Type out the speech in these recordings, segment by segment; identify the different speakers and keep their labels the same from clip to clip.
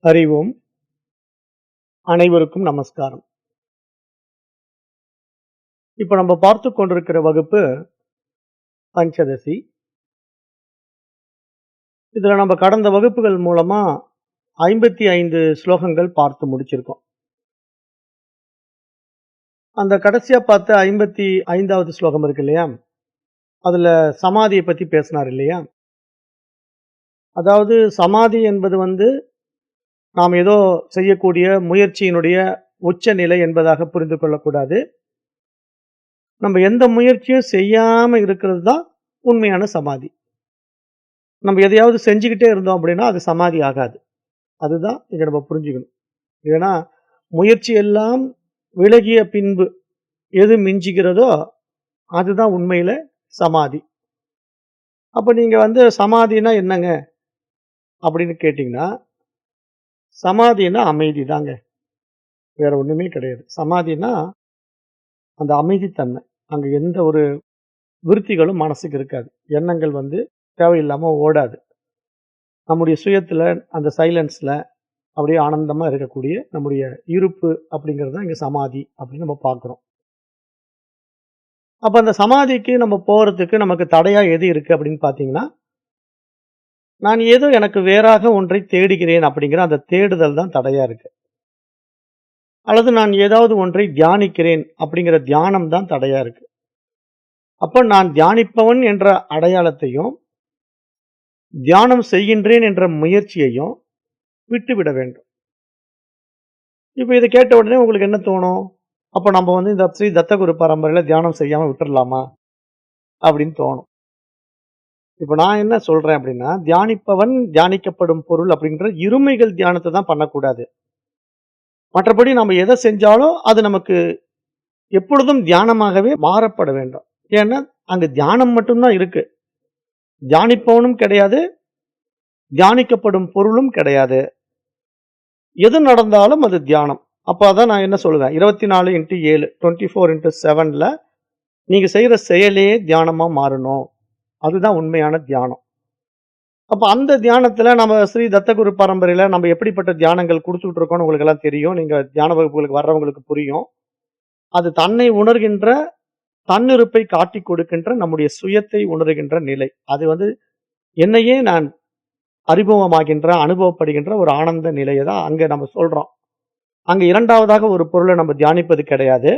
Speaker 1: அறிவோம். அனைவருக்கும் நமஸ்காரம். இப்ப நம்ம பார்த்துக் கொண்டிருக்கிற வகுப்பு பஞ்சதசி. இதுல நம்ம கடந்த வகுப்புகள் மூலமா 55 ஸ்லோகங்கள் பார்த்து முடிச்சிருக்கோம். அந்த கடைசியா பார்த்த 55வது ஸ்லோகம் இருக்கு இல்லையா? அதுல சமாதிய பத்தி பேசினார் இல்லையா? அதாவது சமாதி என்பது நாம் ஏதோ செய்யக்கூடிய முயற்சியினுடைய உச்சநிலை என்பதாக புரிந்து கொள்ளக்கூடாது. நம்ம எந்த முயற்சியும் செய்யாம இருக்கிறது தான் உண்மையான சமாதி. நம்ம எதையாவது செஞ்சுக்கிட்டே இருந்தோம் அப்படின்னா அது சமாதி ஆகாது. அதுதான் இங்க நம்ம புரிஞ்சுக்கணும். ஏன்னா முயற்சி எல்லாம் விலகிய பின்பு எது மிஞ்சுகிறதோ அதுதான் உண்மையில சமாதி. அப்ப நீங்க சமாதினா என்னங்க அப்படின்னு கேட்டீங்கன்னா, சமாதினா அமைதி தாங்க. வேற ஒண்ணுமே கிடையாது. சமாதினா அந்த அமைதித்தன்மை. அங்க எந்த ஒரு விருத்திகளும் மனசுக்கு இருக்காது. எண்ணங்கள் தேவையில்லாம ஓடாது. நம்முடைய சுயத்துல அந்த சைலன்ஸ்ல அப்படியே ஆனந்தமா இருக்கக்கூடிய நம்முடைய இருப்பு அப்படிங்கிறது தான் இங்க சமாதி அப்படின்னு நம்ம பார்க்கிறோம். அப்ப அந்த சமாதிக்கு நம்ம போறதுக்கு நமக்கு தடையா எது இருக்கு அப்படின்னு பார்த்தீங்கன்னா, நான் ஏதோ எனக்கு வேறாக ஒன்றை தேடுகிறேன் அப்படிங்கிற அந்த தேடுதல் தான் தடையா இருக்கு. அல்லது நான் ஏதாவது ஒன்றை தியானிக்கிறேன் அப்படிங்கிற தியானம் தான் தடையா இருக்கு. அப்ப நான் தியானிப்பவன் என்ற அடையாளத்தையும், தியானம் செய்கின்றேன் என்ற முயற்சியையும் விட்டுவிட வேண்டும். இப்ப இத கேட்ட உடனே உங்களுக்கு என்ன தோணும்? அப்ப நம்ம இந்த ஸ்ரீ தத்தகுரு பரம்பரையில தியானம் செய்யாம விட்டுறலாமா? அப்படின்னு தோணும். இப்ப நான் என்ன சொல்றேன் அப்படின்னா, தியானிப்பவன், தியானிக்கப்படும் பொருள் அப்படின்ற இருமைகள் தியானத்த தான் பண்ணக்கூடாது. மற்றபடி நம்ம எத செஞ்சாலும் அது நமக்கு எப்பொழுதும் தியானமாகவே மாறப்பட வேண்டும். ஏன்னா, அங்க தியானம் மட்டும் தான் இருக்கு. தியானிப்பவனும் கிடையாது, தியானிக்கப்படும் பொருளும் கிடையாது. எது நடந்தாலும் அது தியானம். அப்ப அதான் நான் என்ன சொல்லுவேன், 24x7 24x7ல நீங்க செய்யற செயலே தியானமா மாறணும். அதுதான் உண்மையான தியானம். அப்ப அந்த தியானத்துல நம்ம ஸ்ரீ தத்தகுரு பரம்பரையில நம்ம எப்படிப்பட்ட தியானங்கள் குடுத்துட்டு இருக்கோம்னு உங்களுக்கு எல்லாம் தெரியும். நீங்க தியான வகுப்புகளுக்கு வர்றவங்களுக்கு புரியும். அது தன்னை உணர்கின்ற, தன்னிருப்பை காட்டிக் கொடுக்கின்ற நம்முடைய சுயத்தை உணர்கின்ற நிலை. அது என்னையே நான் அறிமுகமாகின்ற, அனுபவப்படுகின்ற ஒரு ஆனந்த நிலையை தான் அங்க நம்ம சொல்றோம். அங்க இரண்டாவதாக ஒரு பொருளை நம்ம தியானிப்பது கிடையாது.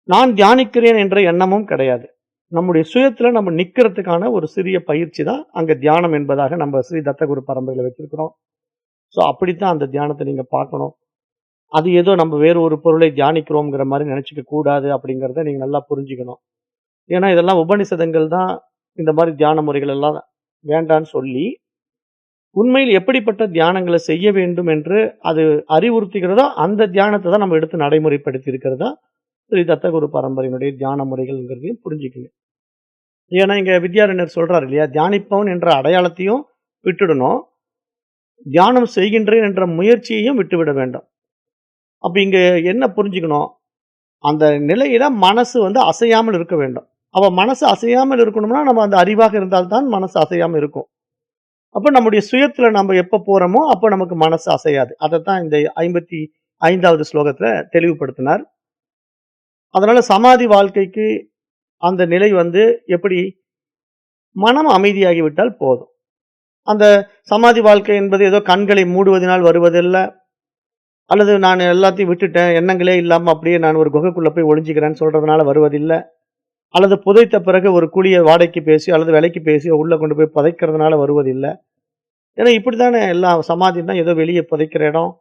Speaker 1: நான் தியானிக்கிறேன் என்ற எண்ணமும் கிடையாது. நம்முடைய சுயத்துல நம்ம நிக்கிறதுக்கான ஒரு சிறிய பயிற்சி தான் அங்க தியானம் என்பதாக நம்ம ஸ்ரீ தத்தகுரு பரம்பரையில வச்சிருக்கிறோம். ஸோ அப்படித்தான் அந்த தியானத்தை நீங்க பார்க்கணும். அது ஏதோ நம்ம வேறு ஒரு பொருளை தியானிக்கிறோம்ங்கிற மாதிரி நினைச்சுக்க கூடாது அப்படிங்கிறத நீங்க நல்லா புரிஞ்சுக்கணும். ஏன்னா இதெல்லாம் உபநிஷதங்கள் தான் இந்த மாதிரி தியான முறைகள் எல்லாம் வேண்டான்னு சொல்லி, உண்மையில் எப்படிப்பட்ட தியானங்களை செய்ய வேண்டும் என்று அது அறிவுறுத்துகிறதோ அந்த தியானத்தை தான் நம்ம எடுத்து நடைமுறைப்படுத்தி இருக்கிறதா ஸ்ரீ தத்தகுரு பரம்பரையினுடைய தியான முறைகள்ங்கிறதையும் புரிஞ்சுக்கணும். ஏன்னா இங்க வித்யாரண்யர் சொல்றாரு இல்லையா, தியானிப்பவன் என்ற அடையாளத்தையும் விட்டுடணும், தியானம் செய்கின்றேன் என்ற முயற்சியையும் விட்டுவிட வேண்டும். அப்ப இங்க என்ன புரிஞ்சுக்கணும், அந்த நிலையில மனசு அசையாமல் இருக்க வேண்டும். அப்ப மனசு அசையாமல் இருக்கணும்னா நம்ம அந்த அறிவாக இருந்தால்தான் மனசு அசையாம இருக்கும். அப்ப நம்முடைய சுயத்துல நம்ம எப்ப போறோமோ அப்ப நமக்கு மனசு அசையாது. அதைத்தான் இந்த 55வது ஸ்லோகத்துல தெளிவுபடுத்தினார். அதனால சமாதி வாழ்க்கைக்கு அந்த நிலை எப்படி, மனம் அமைதியாகிவிட்டால் போதும். அந்த சமாதி வாழ்க்கை என்பது ஏதோ கண்களை மூடுவதனால் வருவதில்ல, அல்லது நான் எல்லாத்தையும் விட்டுட்டேன், எண்ணங்களே இல்லாம அப்படியே நான் ஒரு குகைக்குள்ள போய் ஒளிஞ்சுக்கிறேன்னு சொல்றதுனால வருவதில்லை, அல்லது புதைத்த பிறகு ஒரு குழியை வாடகைக்கு பேசி அல்லது விலைக்கு பேசி உள்ள கொண்டு போய் புதைக்கிறதுனால வருவதில்லை. ஏன்னா இப்படித்தானே எல்லாம் சமாதினா ஏதோ வெளியே புதைக்கிற இடம்,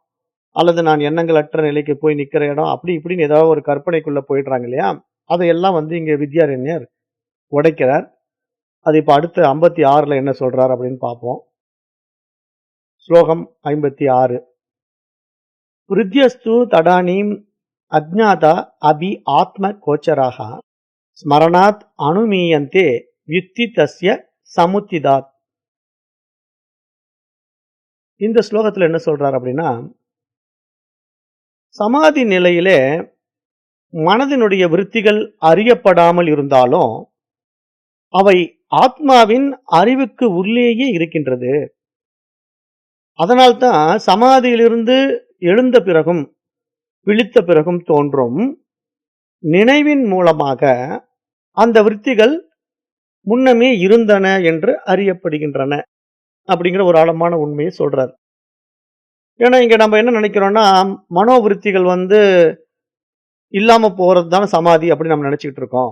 Speaker 1: அல்லது நான் எண்ணங்கள் அற்ற நிலைக்கு போய் நிக்கிற இடம், அப்படி இப்படின்னு ஏதாவது ஒரு கற்பனைக்குள்ள போயிடுறாங்க இல்லையா? அதையெல்லாம் இங்க வித்யாரண்யர் உடைக்கிறார். அது இப்ப அடுத்து 56ல என்ன சொல்றார் அப்படின்னு பார்ப்போம். ஸ்லோகம் 56. விருத்தியஸ்து தடானீம் அஜ்ஞாதா அபி ஆத்ம கோச்சராக ஸ்மரணாத் அனுமீயந்தே யுக்தி தஸ்ய சமுத்திதாத். இந்த ஸ்லோகத்துல என்ன சொல்றார் அப்படின்னா, சமாதி நிலையிலே மனதினுடைய விருத்திகள் அறியப்படாமல் இருந்தாலும் அவை ஆத்மாவின் அறிவுக்கு உள்ளேயே இருக்கின்றது. அதனால்தான் சமாதியிலிருந்து எழுந்த பிறகும் விழித்த பிறகும் தோன்றும் நினைவின் மூலமாக அந்த விருத்திகள் முன்னமே இருந்தன என்று அறியப்படுகின்றன அப்படிங்கிற ஒரு ஆழமான உண்மையை சொல்றார். ஏன்னா இங்க நம்ம என்ன நினைக்கிறோம்னா, மனோவிருத்திகள் இல்லாம போறது தானே சமாதி அப்படின்னு நம்ம நினைச்சுக்கிட்டு இருக்கோம்.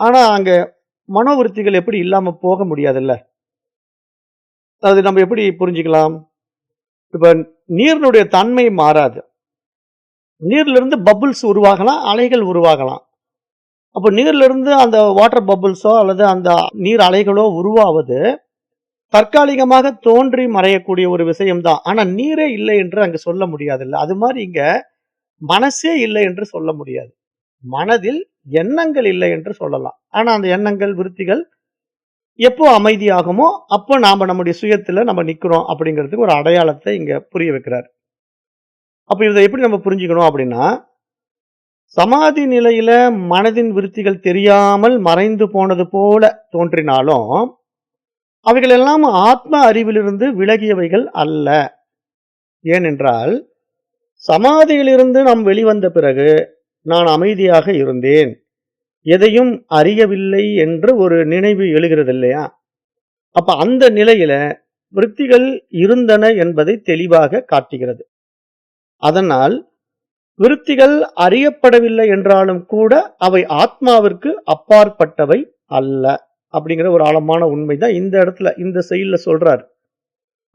Speaker 1: ஆனா அங்க மனோவிருத்திகள் எப்படி இல்லாம போக முடியாதுல்ல. அது நம்ம எப்படி புரிஞ்சுக்கலாம்? இப்ப நீரினுடைய தன்மை மாறாது. நீர்ல இருந்து பபிள்ஸ் உருவாகலாம், அலைகள் உருவாகலாம். அப்ப நீர்ல இருந்து அந்த வாட்டர் பபிள்ஸோ அல்லது அந்த நீர் அலைகளோ உருவாவது தற்காலிகமாக தோன்றி மறையக்கூடிய ஒரு விஷயம் தான். ஆனா நீரே இல்லை என்று அங்க சொல்ல முடியாதுல்ல. அது மாதிரி இங்க மனசே இல்லை என்று சொல்ல முடியாது. மனதில் எண்ணங்கள் இல்லை என்று சொல்லலாம். ஆனா அந்த எண்ணங்கள், விருத்திகள் எப்போ அமைதியாகுமோ அப்போ நாம நம்முடைய சுயத்துல நம்ம நிக்கிறோம் அப்படிங்கிறதுக்கு ஒரு அடையாளத்தை இங்க புரிய வைக்கிறார். அப்ப இதை எப்படி நம்ம புரிஞ்சுக்கணும் அப்படின்னா, சமாதி நிலையில மனதின் விருத்திகள் தெரியாமல் மறைந்து போனது போல தோன்றினாலும் அவைகள் எல்லாம் ஆத்ம அறிவிலிருந்து விலகியவைகள் அல்ல. ஏனென்றால் சமாதியிலிருந்து நாம் வெளிவந்த பிறகு நான் அமைதியாக இருந்தேன், எதையும் அறியவில்லை என்று ஒரு நினைவு எழுகிறது இல்லையா? அப்ப அந்த நிலையில விருத்திகள் இருந்தன என்பதை தெளிவாக காட்டுகிறது. அதனால் விருத்திகள் அறியப்படவில்லை என்றாலும் கூட அவை ஆத்மாவிற்கு அப்பாற்பட்டவை அல்ல அப்படிங்கிற ஒரு ஆழமான உண்மைதான் இந்த இடத்துல இந்த செயல்ல சொல்றாரு.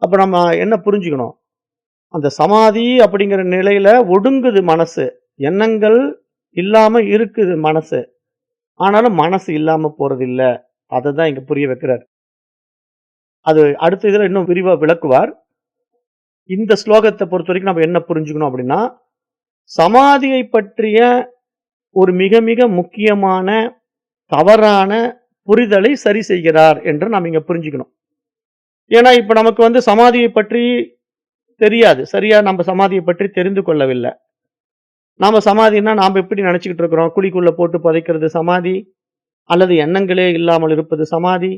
Speaker 1: அப்ப நம்ம என்ன புரிஞ்சுக்கணும்? அந்த சமாதி அப்படிங்கிற நிலையில ஒடுங்குது மனசு, எண்ணங்கள் இல்லாம இருக்குது மனசு. ஆனாலும் மனசு இல்லாம போறது இல்ல. அததான் இங்க புரிய வைக்கிறார். அது அடுத்த இதுல இன்னும் விரிவா விளக்குவார். இந்த ஸ்லோகத்தை பொறுத்த வரைக்கும் நம்ம என்ன புரிஞ்சுக்கணும் அப்படின்னா, சமாதியை பற்றிய ஒரு மிக மிக முக்கியமான தவறான புரிதலை சரி செய்கிறார் என்று நாம் இங்க புரிஞ்சுக்கணும். ஏன்னா இப்ப நமக்கு சமாதியை பற்றி தெரியாது. சரியா நம்ம சமாதியை பற்றி தெரிந்து கொள்ளவில்லை. நாம சமாதின்னா நாம எப்படி நினைச்சுக்கிட்டு இருக்கிறோம்? குழிக்குள்ள போட்டு புதைக்கிறது சமாதி, அல்லது எண்ணங்களே இல்லாமல் இருப்பது சமாதி.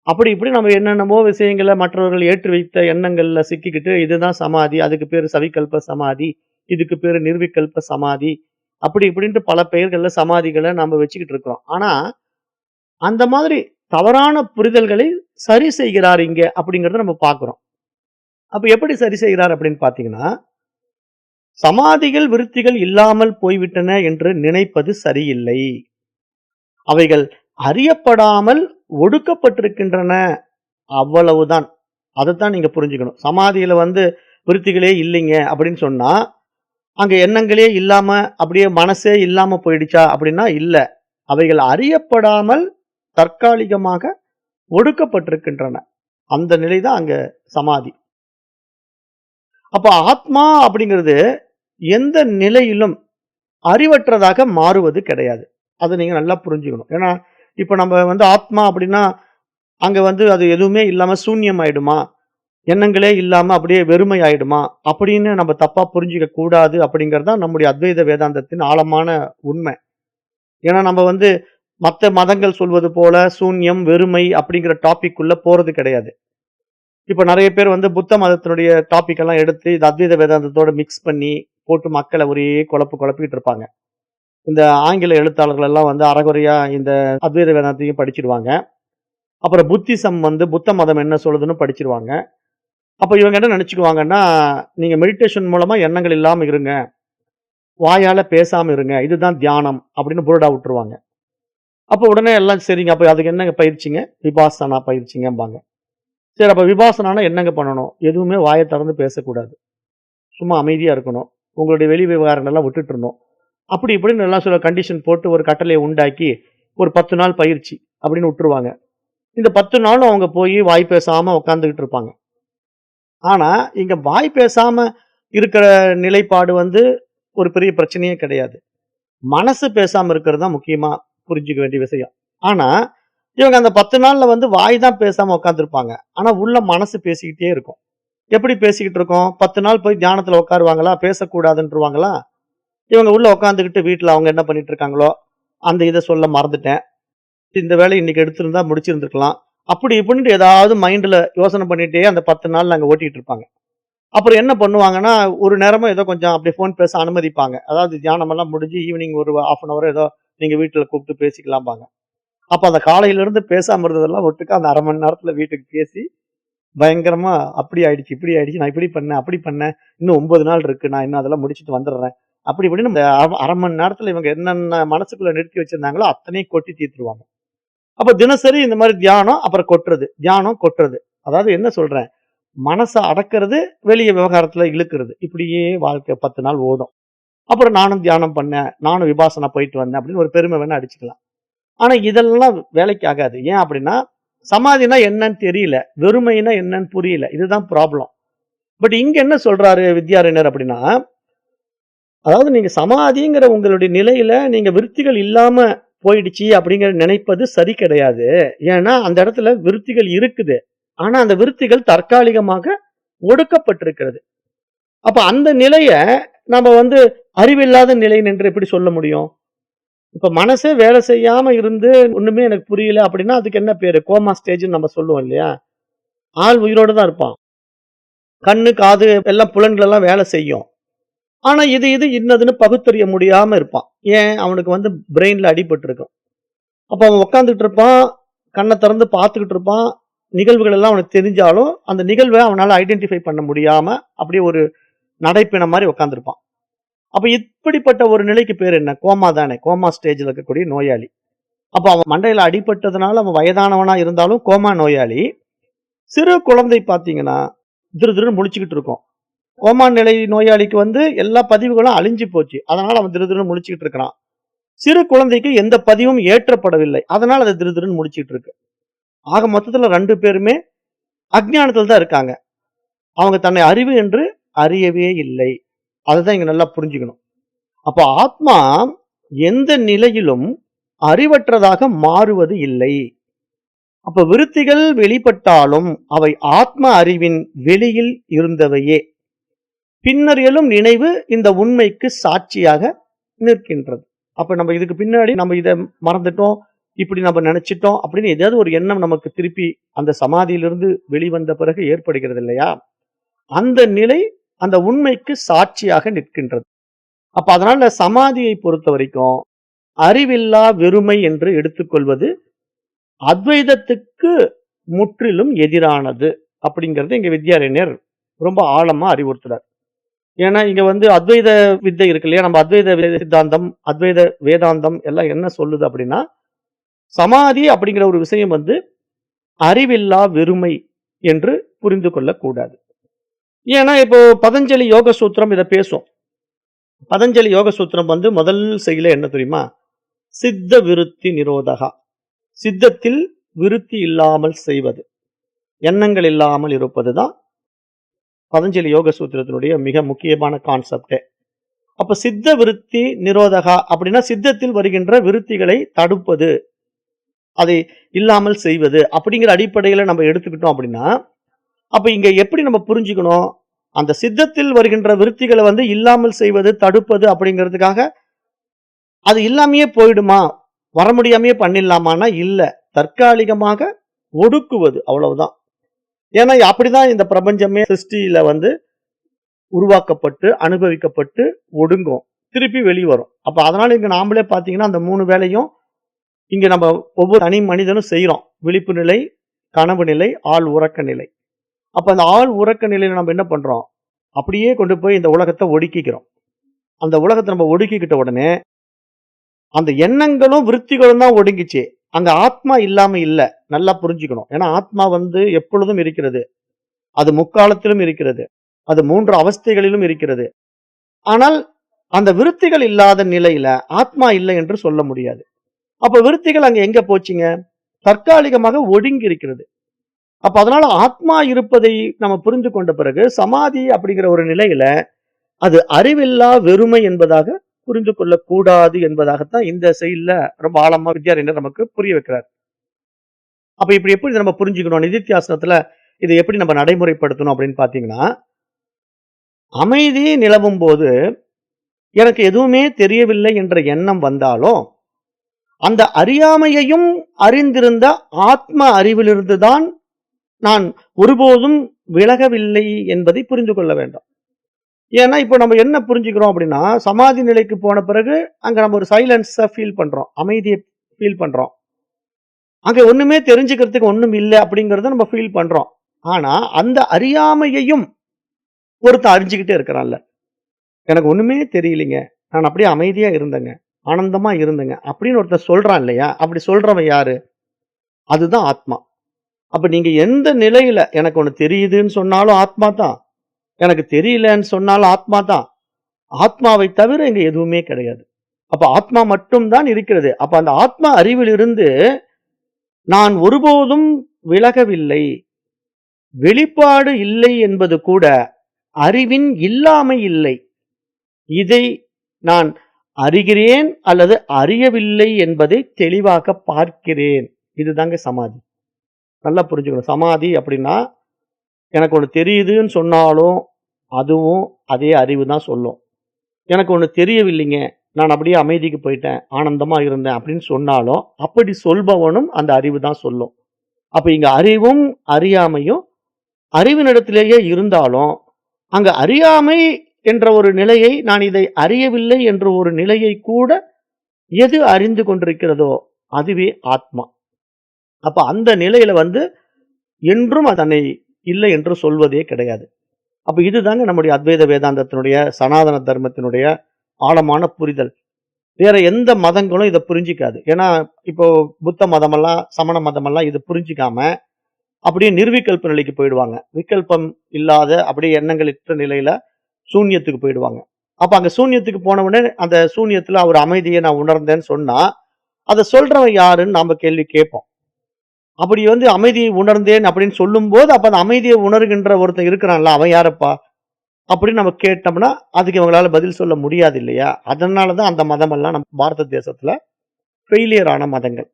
Speaker 1: அப்படி இப்படி நம்ம என்னென்னமோ விஷயங்களை மற்றவர்கள் ஏற்றி வைத்த எண்ணங்கள்ல சிக்கிக்கிட்டு இதுதான் சமாதி, அதுக்கு பேரு சவிகல்ப சமாதி, இதுக்கு பேரு நிர்விகல்ப சமாதி, அப்படி இப்படின்ட்டு பல பெயர்கள்ல சமாதிகளை நாம வச்சுக்கிட்டு இருக்கிறோம். ஆனா அந்த மாதிரி தவறான புரிதல்களை சரி செய்கிறார் இங்க அப்படிங்கறத நம்ம பார்க்கிறோம். அப்ப எப்படி சரி செய்கிறார் அப்படின்னு பாத்தீங்கன்னா, சமாதிகள் விருத்திகள் இல்லாமல் போய்விட்டன என்று நினைப்பது சரியில்லை. அவைகள் அறியப்படாமல் ஒடுக்கப்பட்டிருக்கின்றன, அவ்வளவுதான். அதைத்தான் நீங்க புரிஞ்சுக்கணும். சமாதியில விருத்திகளே இல்லைங்க அப்படின்னு சொன்னா, அங்க எண்ணங்களே இல்லாம அப்படியே மனசே இல்லாம போயிடுச்சா அப்படின்னா இல்ல. அவைகள் அறியப்படாமல் தற்காலிகமாக ஒடுக்கப்பட்டிருக்கின்றன. அந்த நிலைதான் அங்க சமாதி. அப்ப ஆத்மா அப்படிங்கிறது எந்த நிலையிலும் அறிவற்றதாக மாறுவது கிடையாது. அதை நீங்க நல்லா புரிஞ்சுக்கணும். ஏன்னா இப்ப நம்ம ஆத்மா அப்படின்னா அங்க அது எதுவுமே இல்லாம சூன்யம் ஆயிடுமா, எண்ணங்களே இல்லாம அப்படியே வெறுமை ஆயிடுமா அப்படின்னு நம்ம தப்பா புரிஞ்சுக்க கூடாது அப்படிங்கிறது தான் நம்முடைய அத்வைத வேதாந்தத்தின் ஆழமான உண்மை. ஏன்னா நம்ம மற்ற மதங்கள் சொல்வது போல சூன்யம் வெறுமை அப்படிங்கிற டாபிக் உள்ள போறது கிடையாது. இப்ப நிறைய பேர் புத்த மதத்தினுடைய டாபிக் எல்லாம் எடுத்து இது அத்வைத வேதாந்தத்தோட மிக்ஸ் பண்ணி போட்டு மக்களை ஒரே குழப்பிக்கிட்டு இருப்பாங்க. இந்த ஆங்கில எழுத்தாளர்கள் எல்லாம் அறகுறையா இந்த அத்வைத வேதாந்தத்தையும் படிச்சிருவாங்க. அப்புறம் புத்திசம் புத்த மதம் என்ன சொல்லுதுன்னு படிச்சிருவாங்க. அப்ப இவங்க என்ன நினைச்சுக்குவாங்கன்னா, நீங்க மெடிடேஷன் மூலமா எண்ணங்கள் இல்லாம இருங்க, வாயால பேசாம இருங்க, இதுதான் தியானம் அப்படின்னு புரடா விட்டுருவாங்க. அப்ப உடனே எல்லாம் சரிங்க, அப்ப அதுக்கு என்னங்க பயிற்சிங்க? விபாசனா பயிற்சிங்கம்பாங்க. சரி, அப்ப விபாசனானா என்னங்க பண்ணணும்? எதுவுமே வாயை திறந்து பேசக்கூடாது, சும்மா அமைதியா இருக்கணும், உங்களுடைய வெளி விவகாரங்கள் எல்லாம் விட்டுட்டுறணும், அப்படி இப்படின்னு எல்லாம் சில கண்டிஷன் போட்டு ஒரு கட்டளையை உண்டாக்கி ஒரு 10 நாள் பயிற்சி அப்படின்னு விட்டுருவாங்க. இந்த 10 நாளும் அவங்க போய் வாய் பேசாம உட்காந்துக்கிட்டு இருப்பாங்க. ஆனா இங்க வாய் பேசாம இருக்கிற நிலைப்பாடு ஒரு பெரிய பிரச்சனையே கிடையாது. மனசு பேசாம இருக்கிறது தான் முக்கியமா புரிஞ்சுக்க வேண்டிய விஷயம். ஆனா இவங்க அந்த 10 நாள்ல வாய் தான் பேசாம உட்காந்துருப்பாங்க. ஆனா உள்ள மனசு பேசிக்கிட்டே இருக்கும். எப்படி பேசிக்கிட்டு இருக்கோம்? 10 நாள் போய் தியானத்துல உட்காருவாங்களா? பேசக்கூடாதுன்றவாங்களா? இவங்க உள்ள உட்காந்துக்கிட்டு வீட்டுல அவங்க என்ன பண்ணிட்டு இருக்காங்களோ அந்த இதை சொல்ல மறந்துட்டேன், இந்த வேலையை இன்னைக்கு எடுத்திருந்தா முடிச்சிருந்துருக்கலாம் அப்படி இப்படின்ட்டு ஏதாவது மைண்ட்ல யோசனை பண்ணிட்டே அந்த 10 நாள் அங்க ஓட்டிட்டு இருப்பாங்க. அப்புறம் என்ன பண்ணுவாங்கன்னா, ஒரு நேரமா ஏதோ கொஞ்சம் அப்படியே ஃபோன் பேச அனுமதிப்பாங்க. அதாவது தியானமெல்லாம் முடிஞ்சு ஈவினிங் ஒரு 1/2 அன் ஹவர் ஏதோ நீங்க வீட்ல கூப்பிட்டு பேசிக்கலாம்பாங்க. அப்ப அந்த காலையில இருந்து பேசாம இருந்ததெல்லாம் ஒட்டுக்கா அந்த 1/2 மணி நேரத்துல வீட்டுக்கு பேசி, பயங்கரமா அப்படி ஆயிடுச்சு, இப்படி ஆயிடுச்சு, நான் இப்படி பண்ணேன், அப்படி பண்ணேன். இன்னும் 9 நாள் இருக்கு. நான் இன்னும் அதெல்லாம் முடிச்சுட்டு வந்துடுறேன். அப்படி இப்படின்னு இந்த 1/2 மணி நேரத்துல இவங்க என்னென்ன மனசுக்குள்ள நிறுத்தி வச்சிருந்தாங்களோ அத்தனையும் கொட்டி தீர்த்துருவாங்க. அப்ப தினசரி இந்த மாரி தியானம், அப்புறம் கொட்டுறது. தியானம், கொட்டுறது. அதாவது என்ன சொல்றேன், மனச அடக்குறது, வெளிய விவகாரத்துல இழுக்கிறது. இப்படியே வாழ்க்கை 10 நாள் ஓடும். அப்புறம் நானும் தியானம் பண்ணேன், நானும் விபாசனா போயிட்டு வந்தேன் அப்படின்னு ஒரு பெருமை வேணா அடிச்சுக்கலாம். ஆனா இதெல்லாம் வேலைக்கு ஆகாது. ஏன் அப்படின்னா, சமாதினா என்னன்னு தெரியல. வெறுமைனா என்னன்னு புரியல. இதுதான் ப்ராப்ளம். பட் இங்க என்ன சொல்றாரு வித்யாரண்யர் அப்படின்னா, அதாவது நீங்க சமாதிங்கிற உங்களுடைய நிலையில நீங்க விருத்திகள் இல்லாம போயிடுச்சு அப்படிங்கிற நினைப்பது சரி கிடையாது. ஏன்னா அந்த இடத்துல விருத்திகள் இருக்குது. ஆனா அந்த விருத்திகள் தற்காலிகமாக ஒடுக்கப்பட்டிருக்கிறது. அப்ப அந்த நிலைய நம்ம அறிவில்லாத நிலை என்று எப்படி சொல்ல முடியும்? இப்ப மனசே வேலை செய்யாம இருந்து ஒண்ணுமே எனக்கு புரியல அப்படின்னா, அதுக்கு என்ன பேரு? கோமா ஸ்டேஜ்ன்னு நம்ம சொல்லுவோம் இல்லையா? ஆள் உயிரோட தான் இருப்பான். கண்ணு, காது எல்லாம் புலன்கள் எல்லாம் வேலை செய்யும். ஆனா இது இது இன்னதுன்னு பகுத்தறிய முடியாம இருப்பான். ஏன்? அவனுக்கு பிரெயின்ல அடிபட்டிருக்கும். அப்ப அவன் உட்கார்ந்துட்டு இருப்பான். கண்ண திறந்து பார்த்துக்கிட்டு இருப்பான். நிகழ்வுகள் எல்லாம் அவனுக்கு தெரிஞ்சாலும், அந்த நிகழ்வ அவனால ஐடென்டிஃபை பண்ண முடியாம, அப்படியே ஒரு நடைப்பிணம் மாரி உட்கார்ந்திருப்பான். அப்ப இப்படிப்பட்ட ஒரு நிலைக்கு பேர் என்ன? கோமா தானே. கோமா ஸ்டேஜ்ல இருக்கக்கூடிய நோயாளி. அப்ப அவன் மண்டையில அடிபட்டதுனால அவன் வயதானவனா இருந்தாலும் கோமா நோயாளி. சிறு குழந்தை பார்த்தீங்கன்னா, திருதிருன்னு முழிச்சுக்கிட்டு இருக்கும். கோமா நிலை நோயாளிக்கு எல்லா பதிவுகளும் அழிஞ்சு போச்சு. அதனால அவன் திருதிருன்னு முழிச்சுக்கிட்டு இருக்கிறான். சிறு குழந்தைக்கு எந்த பதிவும் ஏற்றப்படவில்லை. அதனால அது திருதிருன்னு முழிச்சுக்கிட்டு இருக்கு. ஆக மொத்தத்துல 2 பேருமே அஞ்ஞானத்துல தான் இருக்காங்க. அவங்க தன்னை அறிவு என்று அறியவே இல்லை. அததான் இங்க நல்லா புரிஞ்சுக்கணும். அப்ப ஆத்மா எந்த நிலையிலும் அறிவற்றதாக மாறுவது இல்லை. அப்ப விருத்திகள் வெளிப்பட்டாலும் அவை ஆத்ம அறிவின் வெளியில் இருந்தவையே. பின்னர் எழும் நினைவு இந்த உண்மைக்கு சாட்சியாக நிற்கின்றது. அப்ப நம்ம இதுக்கு பின்னாடி நம்ம இத மறந்துட்டோம், இப்படி நம்ம நினைச்சிட்டோம் அப்படின்னு ஏதாவது ஒரு எண்ணம் நமக்கு திருப்பி அந்த சமாதியிலிருந்து வெளிவந்த பிறகு ஏற்படுகிறது இல்லையா? அந்த நிலை அந்த உண்மைக்கு சாட்சியாக நிற்கின்றது. அப்ப அதனால சமாதியை பொறுத்த வரைக்கும் அறிவில்லா வெறுமை என்று எடுத்துக்கொள்வது அத்வைதத்துக்கு முற்றிலும் எதிரானது அப்படிங்கறது இங்க வித்யாரண்யர் ரொம்ப ஆழமா அறிவுறுத்துறார். ஏன்னா இங்க அத்வைத வித்தை இருக்கு இல்லையா? நம்ம அத்வைத சித்தாந்தம், அத்வைத வேதாந்தம் எல்லாம் என்ன சொல்லுது அப்படின்னா, சமாதி அப்படிங்கிற ஒரு விஷயம் அறிவில்லா வெறுமை என்று புரிந்து கொள்ளக்கூடாது. ஏன்னா இப்போ பதஞ்சலி யோக சூத்திரம் இதை பேசும். பதஞ்சலி யோக சூத்திரம் முதல் செய்யல என்ன தெரியுமா? சித்த விருத்தி நிரோதகா. சித்தத்தில் விருத்தி இல்லாமல் செய்வது, எண்ணங்கள் இல்லாமல் இருப்பதுதான் பதஞ்சலி யோக சூத்திரத்தினுடைய மிக முக்கியமான கான்செப்டே. அப்ப சித்த விருத்தி நிரோதகா அப்படின்னா சித்தத்தில் வருகின்ற விருத்திகளை தடுப்பது, அதை இல்லாமல் செய்வது அப்படிங்கிற அடிப்படையில நம்ம எடுத்துக்கிட்டோம் அப்படின்னா, அப்ப இங்க எப்படி நம்ம புரிஞ்சுக்கணும்? அந்த சித்தத்தில் வருகின்ற விருத்திகளை இல்லாமல் செய்வது, தடுப்பது அப்படிங்கிறதுக்காக அது இல்லாமையே போயிடுமா? வர முடியாமையே பண்ணிடலாமான்னா இல்ல. தற்காலிகமாக ஒடுக்குவது, அவ்வளவுதான். ஏன்னா அப்படிதான் இந்த பிரபஞ்சமே சிருஷ்டியில உருவாக்கப்பட்டு, அனுபவிக்கப்பட்டு ஒடுங்கும். திருப்பி வெளிவரும். அப்ப அதனால இங்க நாமளே பாத்தீங்கன்னா அந்த 3 வேலையும் இங்க நம்ம ஒவ்வொரு தனி மனிதனும் செய்யறோம். விழிப்பு நிலை, கனவு நிலை, ஆழ் உறக்க நிலை. அப்ப அந்த ஆழ் உறக்க நிலையில நம்ம என்ன பண்றோம்? அப்படியே கொண்டு போய் இந்த உலகத்தை ஒடுக்கிக்கிறோம். அந்த உலகத்தை நம்ம ஒடுக்கிக்கிட்ட உடனே அந்த எண்ணங்களும் விருத்திகளும் தான் ஒடுங்கிச்சு. அங்க ஆத்மா இல்லாம இல்ல. நல்லா புரிஞ்சுக்கணும். ஏன்னா ஆத்மா எப்பொழுதும் இருக்கிறது. அது முக்காலத்திலும் இருக்கிறது. அது 3 அவஸ்தைகளிலும் இருக்கிறது. ஆனால் அந்த விருத்திகள் இல்லாத நிலையில ஆத்மா இல்லை என்று சொல்ல முடியாது. அப்ப விருத்திகள் அங்க எங்க போச்சுங்க? தற்காலிகமாக ஒடுங்கி இருக்கிறது. அப்ப அதனால ஆத்மா இருப்பதை நம்ம புரிந்து கொண்ட பிறகு சமாதி அப்படிங்கிற ஒரு நிலையில அது அறிவில்லா வெறுமை என்பதாக புரிந்து கொள்ளக்கூடாது என்பதாகத்தான் இந்த செயல்ல ரொம்ப ஆழமா வித்யாரண்யர் நமக்கு புரிய வைக்கிறார். அப்ப இப்படி எப்படி நம்ம புரிஞ்சுக்கணும்? நிதித்தியாசனத்துல இதை எப்படி நம்ம நடைமுறைப்படுத்தணும் அப்படின்னு பாத்தீங்கன்னா, அமைதி நிலவும் போது எனக்கு எதுவுமே தெரியவில்லை என்ற எண்ணம் வந்தாலும் அந்த அறியாமையையும் அறிந்திருந்த ஆத்ம அறிவிலிருந்து தான் நான் ஒருபோதும் விலகவில்லை என்பதை புரிந்து கொள்ள வேண்டும். ஏன்னா இப்ப நம்ம என்ன புரிஞ்சுக்கிறோம் அப்படின்னா, சமாதி நிலைக்கு போன பிறகு அங்க நம்ம ஒரு சைலன்ஸ ஃபீல் பண்றோம். அமைதிய ஃபீல் பண்றோம். அங்க ஒண்ணுமே தெரிஞ்சுக்கிறதுக்கு ஒண்ணும் இல்ல அப்படிங்கிறத நம்ம ஃபீல் பண்றோம். ஆனா அந்த அறியாமையையும் ஒருத்தன் அறிஞ்சுக்கிட்டே இருக்கிறான்ல. எனக்கு ஒண்ணுமே தெரியலைங்க. நான் அப்படியே அமைதியா இருந்தேங்க. ஆனந்தமா இருந்தேங்க. அப்படின்னு ஒருத்தன் சொல்றான் இல்லையா? அப்படி சொல்றவன் யாரு? அதுதான் ஆத்மா. அப்ப நீங்க எந்த நிலையில எனக்கு ஒண்ணு தெரியுதுன்னு சொன்னாலும் ஆத்மா தான். எனக்கு தெரியலன்னு சொன்னாலும் ஆத்மா தான். ஆத்மாவை தவிர இங்க எதுவுமே கிடையாது. அப்ப ஆத்மா மட்டும் தான் இருக்கிறது. அப்ப அந்த ஆத்மா அறிவிலிருந்து நான் ஒருபோதும் விலகவில்லை. வெளிப்பாடு இல்லை என்பது கூட அறிவின் இல்லாமை இல்லை. இதை நான் அறிகிறேன் அல்லது அறியவில்லை என்பதை தெளிவாக பார்க்கிறேன். இதுதாங்க சமாதி. நல்லா புரிஞ்சுக்கணும். சமாதி அப்படின்னா, எனக்கு ஒண்ணு தெரியுதுன்னு சொன்னாலும், அதுவும் அதே அறிவு தான் சொல்லும். எனக்கு ஒண்ணு தெரியவில்லைங்க. நான் அப்படியே அமைதிக்கு போயிட்டேன். ஆனந்தமா இருந்தேன் அப்படின்னு சொன்னாலும், அப்படி சொல்பவனும் அந்த அறிவு தான் சொல்லும். அப்ப இங்க அறிவும், அறியாமையும் அறிவினிடத்திலேயே இருந்தாலும், அங்க அறியாமை என்ற ஒரு நிலையை, நான் இதை அறியவில்லை என்ற ஒரு நிலையை கூட எது அறிந்து கொண்டிருக்கிறதோ, அதுவே ஆத்மா. அப்ப அந்த நிலையில என்றும் அது தன்னை இல்லை என்று சொல்வதே கிடையாது. அப்ப இதுதாங்க நம்முடைய அத்வைத வேதாந்தத்தினுடைய சனாதன தர்மத்தினுடைய ஆழமான புரிதல். வேற எந்த மதங்களும் இத புரிஞ்சிக்காது. ஏன்னா, இப்போ புத்த மதமெல்லாம், சமண மதமெல்லாம் இத புரிஞ்சிக்காம, அப்படியே நிர்விகல்ப நிலைக்கு போயிடுவாங்க. விகல்பம் இல்லாத அப்படியே எண்ணங்களற்ற நிலையில சூன்யத்துக்கு போயிடுவாங்க. அப்ப அங்க சூன்யத்துக்கு போன உடனே, அந்த சூன்யத்துல ஒரு அமைதியை நான் உணர்ந்தேன்னு சொன்னா, அத சொல்றவன் யாருன்னு நாம கேள்வி கேட்போம். அப்படி அமைதியை உணர்ந்தேன் அப்படின்னு சொல்லும்போது, அப்ப அந்த அமைதியை உணர்கின்ற ஒருத்தன் இருக்கிறான்ல, அவன் யாரப்பா? அப்படின்னு நம்ம கேட்டோம்னா, அதுக்கு இவங்களால பதில் சொல்ல முடியாது இல்லையா? அதனால தான் அந்த மதமெல்லாம் நம்ம பாரத தேசத்துல ஃபெயிலியர் ஆன மதங்கள்.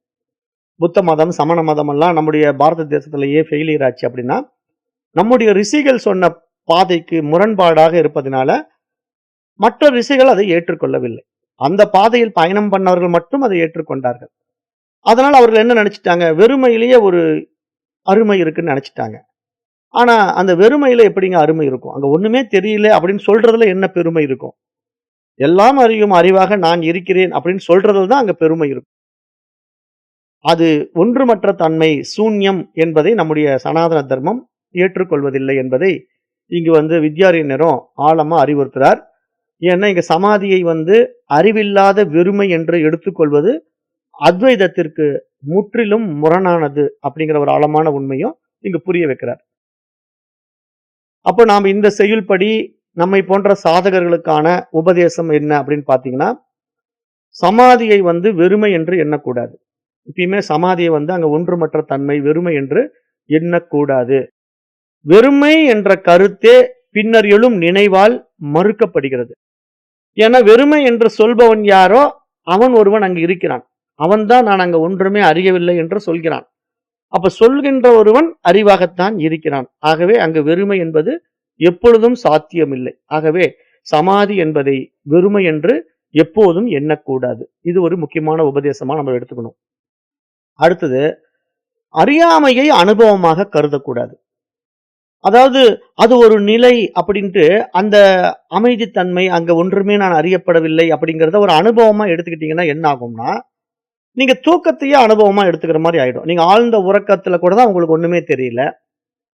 Speaker 1: புத்த மதம், சமண மதமெல்லாம் நம்முடைய பாரத தேசத்துல ஏன் ஃபெயிலியர் ஆச்சு அப்படின்னா, நம்முடைய ரிஷிகள் சொன்ன பாதைக்கு முரண்பாடாக இருப்பதனால, மற்ற ரிஷிகள் அதை ஏற்றுக்கொள்ளவில்லை. அந்த பாதையில் பயணம் பண்ணவர்கள் மட்டும் அதை ஏற்றுக்கொண்டார்கள். அதனால அவர்கள் என்ன நினைச்சுட்டாங்க? வெறுமையிலேயே ஒரு அருமை இருக்குன்னு நினைச்சுட்டாங்க. ஆனா, அந்த வெறுமையில எப்படிங்க அருமை இருக்கும்? அங்க ஒண்ணுமே தெரியல அப்படின்னு சொல்றதுல என்ன பெருமை இருக்கும்? எல்லாம் அறியும் அறிவாக நான் இருக்கிறேன் அப்படின்னு சொல்றதுல தான் அங்க பெருமை இருக்கும். அது ஒன்றுமற்ற தன்மை, சூன்யம் என்பதை நம்முடைய சனாதன தர்மம் ஏற்றுக்கொள்வதில்லை என்பதை இங்கு வித்யாரண்யரும் ஆழமா அறிவுறுத்துறார். ஏன்னா, இங்க சமாதியை அறிவில்லாத வெறுமை என்று எடுத்துக்கொள்வது அத்வைதத்திற்கு முற்றிலும் முரணானது அப்படிங்கிற ஒரு ஆழமான உண்மையும் இங்கு புரிய வைக்கிறார். அப்ப நாம இந்த செயல்படி நம்மை போன்ற சாதகர்களுக்கான உபதேசம் என்ன அப்படின்னு பாத்தீங்கன்னா, சமாதியை வெறுமை என்று எண்ணக்கூடாது. எப்பயுமே சமாதியை அங்க ஒன்றுமற்ற தன்மை, வெறுமை என்று எண்ணக்கூடாது. வெறுமை என்ற கருத்தே பின்னர் எழும் நினைவால் மறுக்கப்படுகிறது. ஏன்னா, வெறுமை என்று சொல்பவன் யாரோ அவன் ஒருவன் அங்கு இருக்கிறான். அவன்தான் நான் அங்க ஒன்றுமே அறியவில்லை என்று சொல்கிறான். அப்ப சொல்கின்ற ஒருவன் அறிவாகத்தான் இருக்கிறான். ஆகவே அங்கு வெறுமை என்பது எப்பொழுதும் சாத்தியமில்லை. ஆகவே சமாதி என்பதை வெறுமை என்று எப்போதும் எண்ணக்கூடாது. இது ஒரு முக்கியமான உபதேசமா நம்ம எடுத்துக்கணும். அடுத்தது, அறியாமையை அனுபவமாக கருதக்கூடாது. அதாவது அது ஒரு நிலை அப்படின்ட்டு, அந்த அமைதித்தன்மை, அங்க ஒன்றுமே நான் அறியப்படவில்லை அப்படிங்கிறத ஒரு அனுபவமா எடுத்துக்கிட்டீங்கன்னா என்ன ஆகும்னா, நீங்க தூக்கத்தையே அனுபவமா எடுத்துக்கிற மாதிரி ஆயிடும். நீங்க ஆழ்ந்த உறக்கத்துல கூட தான் உங்களுக்கு ஒண்ணுமே தெரியல.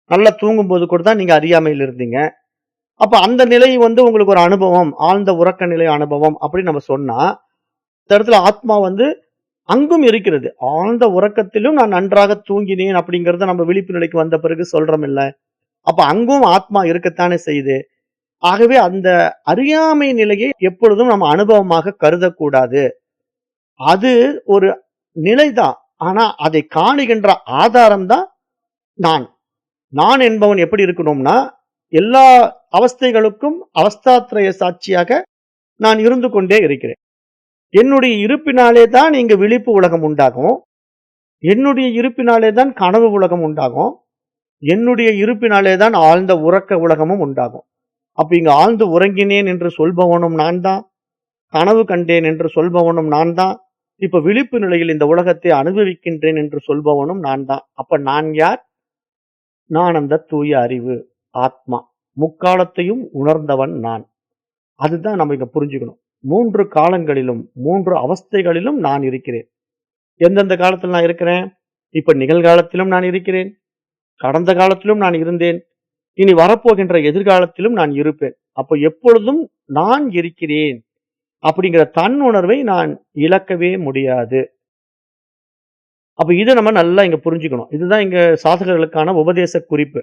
Speaker 1: நல்லா தூங்கும்போது கூட தான் நீங்க அறியாமையில் இருந்தீங்க. அப்ப அந்த நிலை உங்களுக்கு ஒரு அனுபவம், ஆழ்ந்த உறக்க நிலை அனுபவம் அப்படின்னு நம்ம சொன்னா, இந்த இடத்துல ஆத்மா அங்கும் இருக்கிறது. ஆழ்ந்த உறக்கத்திலும் நான் நன்றாக தூங்கினேன் அப்படிங்கிறத நம்ம விழிப்பு நிலைக்கு வந்த பிறகு சொல்றோம் இல்ல. அப்ப அங்கும் ஆத்மா இருக்கத்தானே செய்யுது. ஆகவே அந்த அறியாமை நிலையை எப்பொழுதும் நம்ம அனுபவமாக கருதக்கூடாது. அது ஒரு நிலைதான். ஆனா அதை காணுகின்ற ஆதாரம் தான் நான். நான் என்பவன் எப்படி இருக்கணும்னா, எல்லா அவஸ்தைகளுக்கும் அவஸ்தாத்ரய சாட்சியாக நான் இருந்து கொண்டே இருக்கிறேன். என்னுடைய இருப்பினாலே தான் இங்கு விழிப்பு உலகம் உண்டாகும். என்னுடைய இருப்பினாலே தான் கனவு உலகம் உண்டாகும். என்னுடைய இருப்பினாலே தான் ஆழ்ந்த உறக்க உலகமும் உண்டாகும். அப்ப இங்க ஆழ்ந்து உறங்கினேன் என்று சொல்பவனும் நான் தான். கனவு கண்டேன் என்று சொல்பவனும் நான் தான். இப்ப விழிப்பு நிலையில் இந்த உலகத்தை அனுபவிக்கின்றேன் என்று சொல்பவனும் நான் தான். அப்ப நான் யார்? நான் அந்த தூய அறிவு, ஆத்மா. முக்காலத்தையும் உணர்ந்தவன் நான். அதுதான் நம்ம இங்க புரிஞ்சுக்கணும். 3 காலங்களிலும், 3 அவஸ்தைகளிலும் நான் இருக்கிறேன். எந்தெந்த காலத்துல நான் இருக்கிறேன்? இப்ப நிகழ்காலத்திலும் நான் இருக்கிறேன். கடந்த காலத்திலும் நான் இருந்தேன். இனி வரப்போகின்ற எதிர்காலத்திலும் நான் இருப்பேன். அப்ப எப்பொழுதும் நான் இருக்கிறேன் அப்படிங்கிற தன்னுணர்வை நான் இழக்கவே முடியாது. அப்ப இத நம்ம நல்லா இங்க புரிஞ்சுக்கணும். இதுதான் இங்க சாதகர்களுக்கான உபதேச குறிப்பு.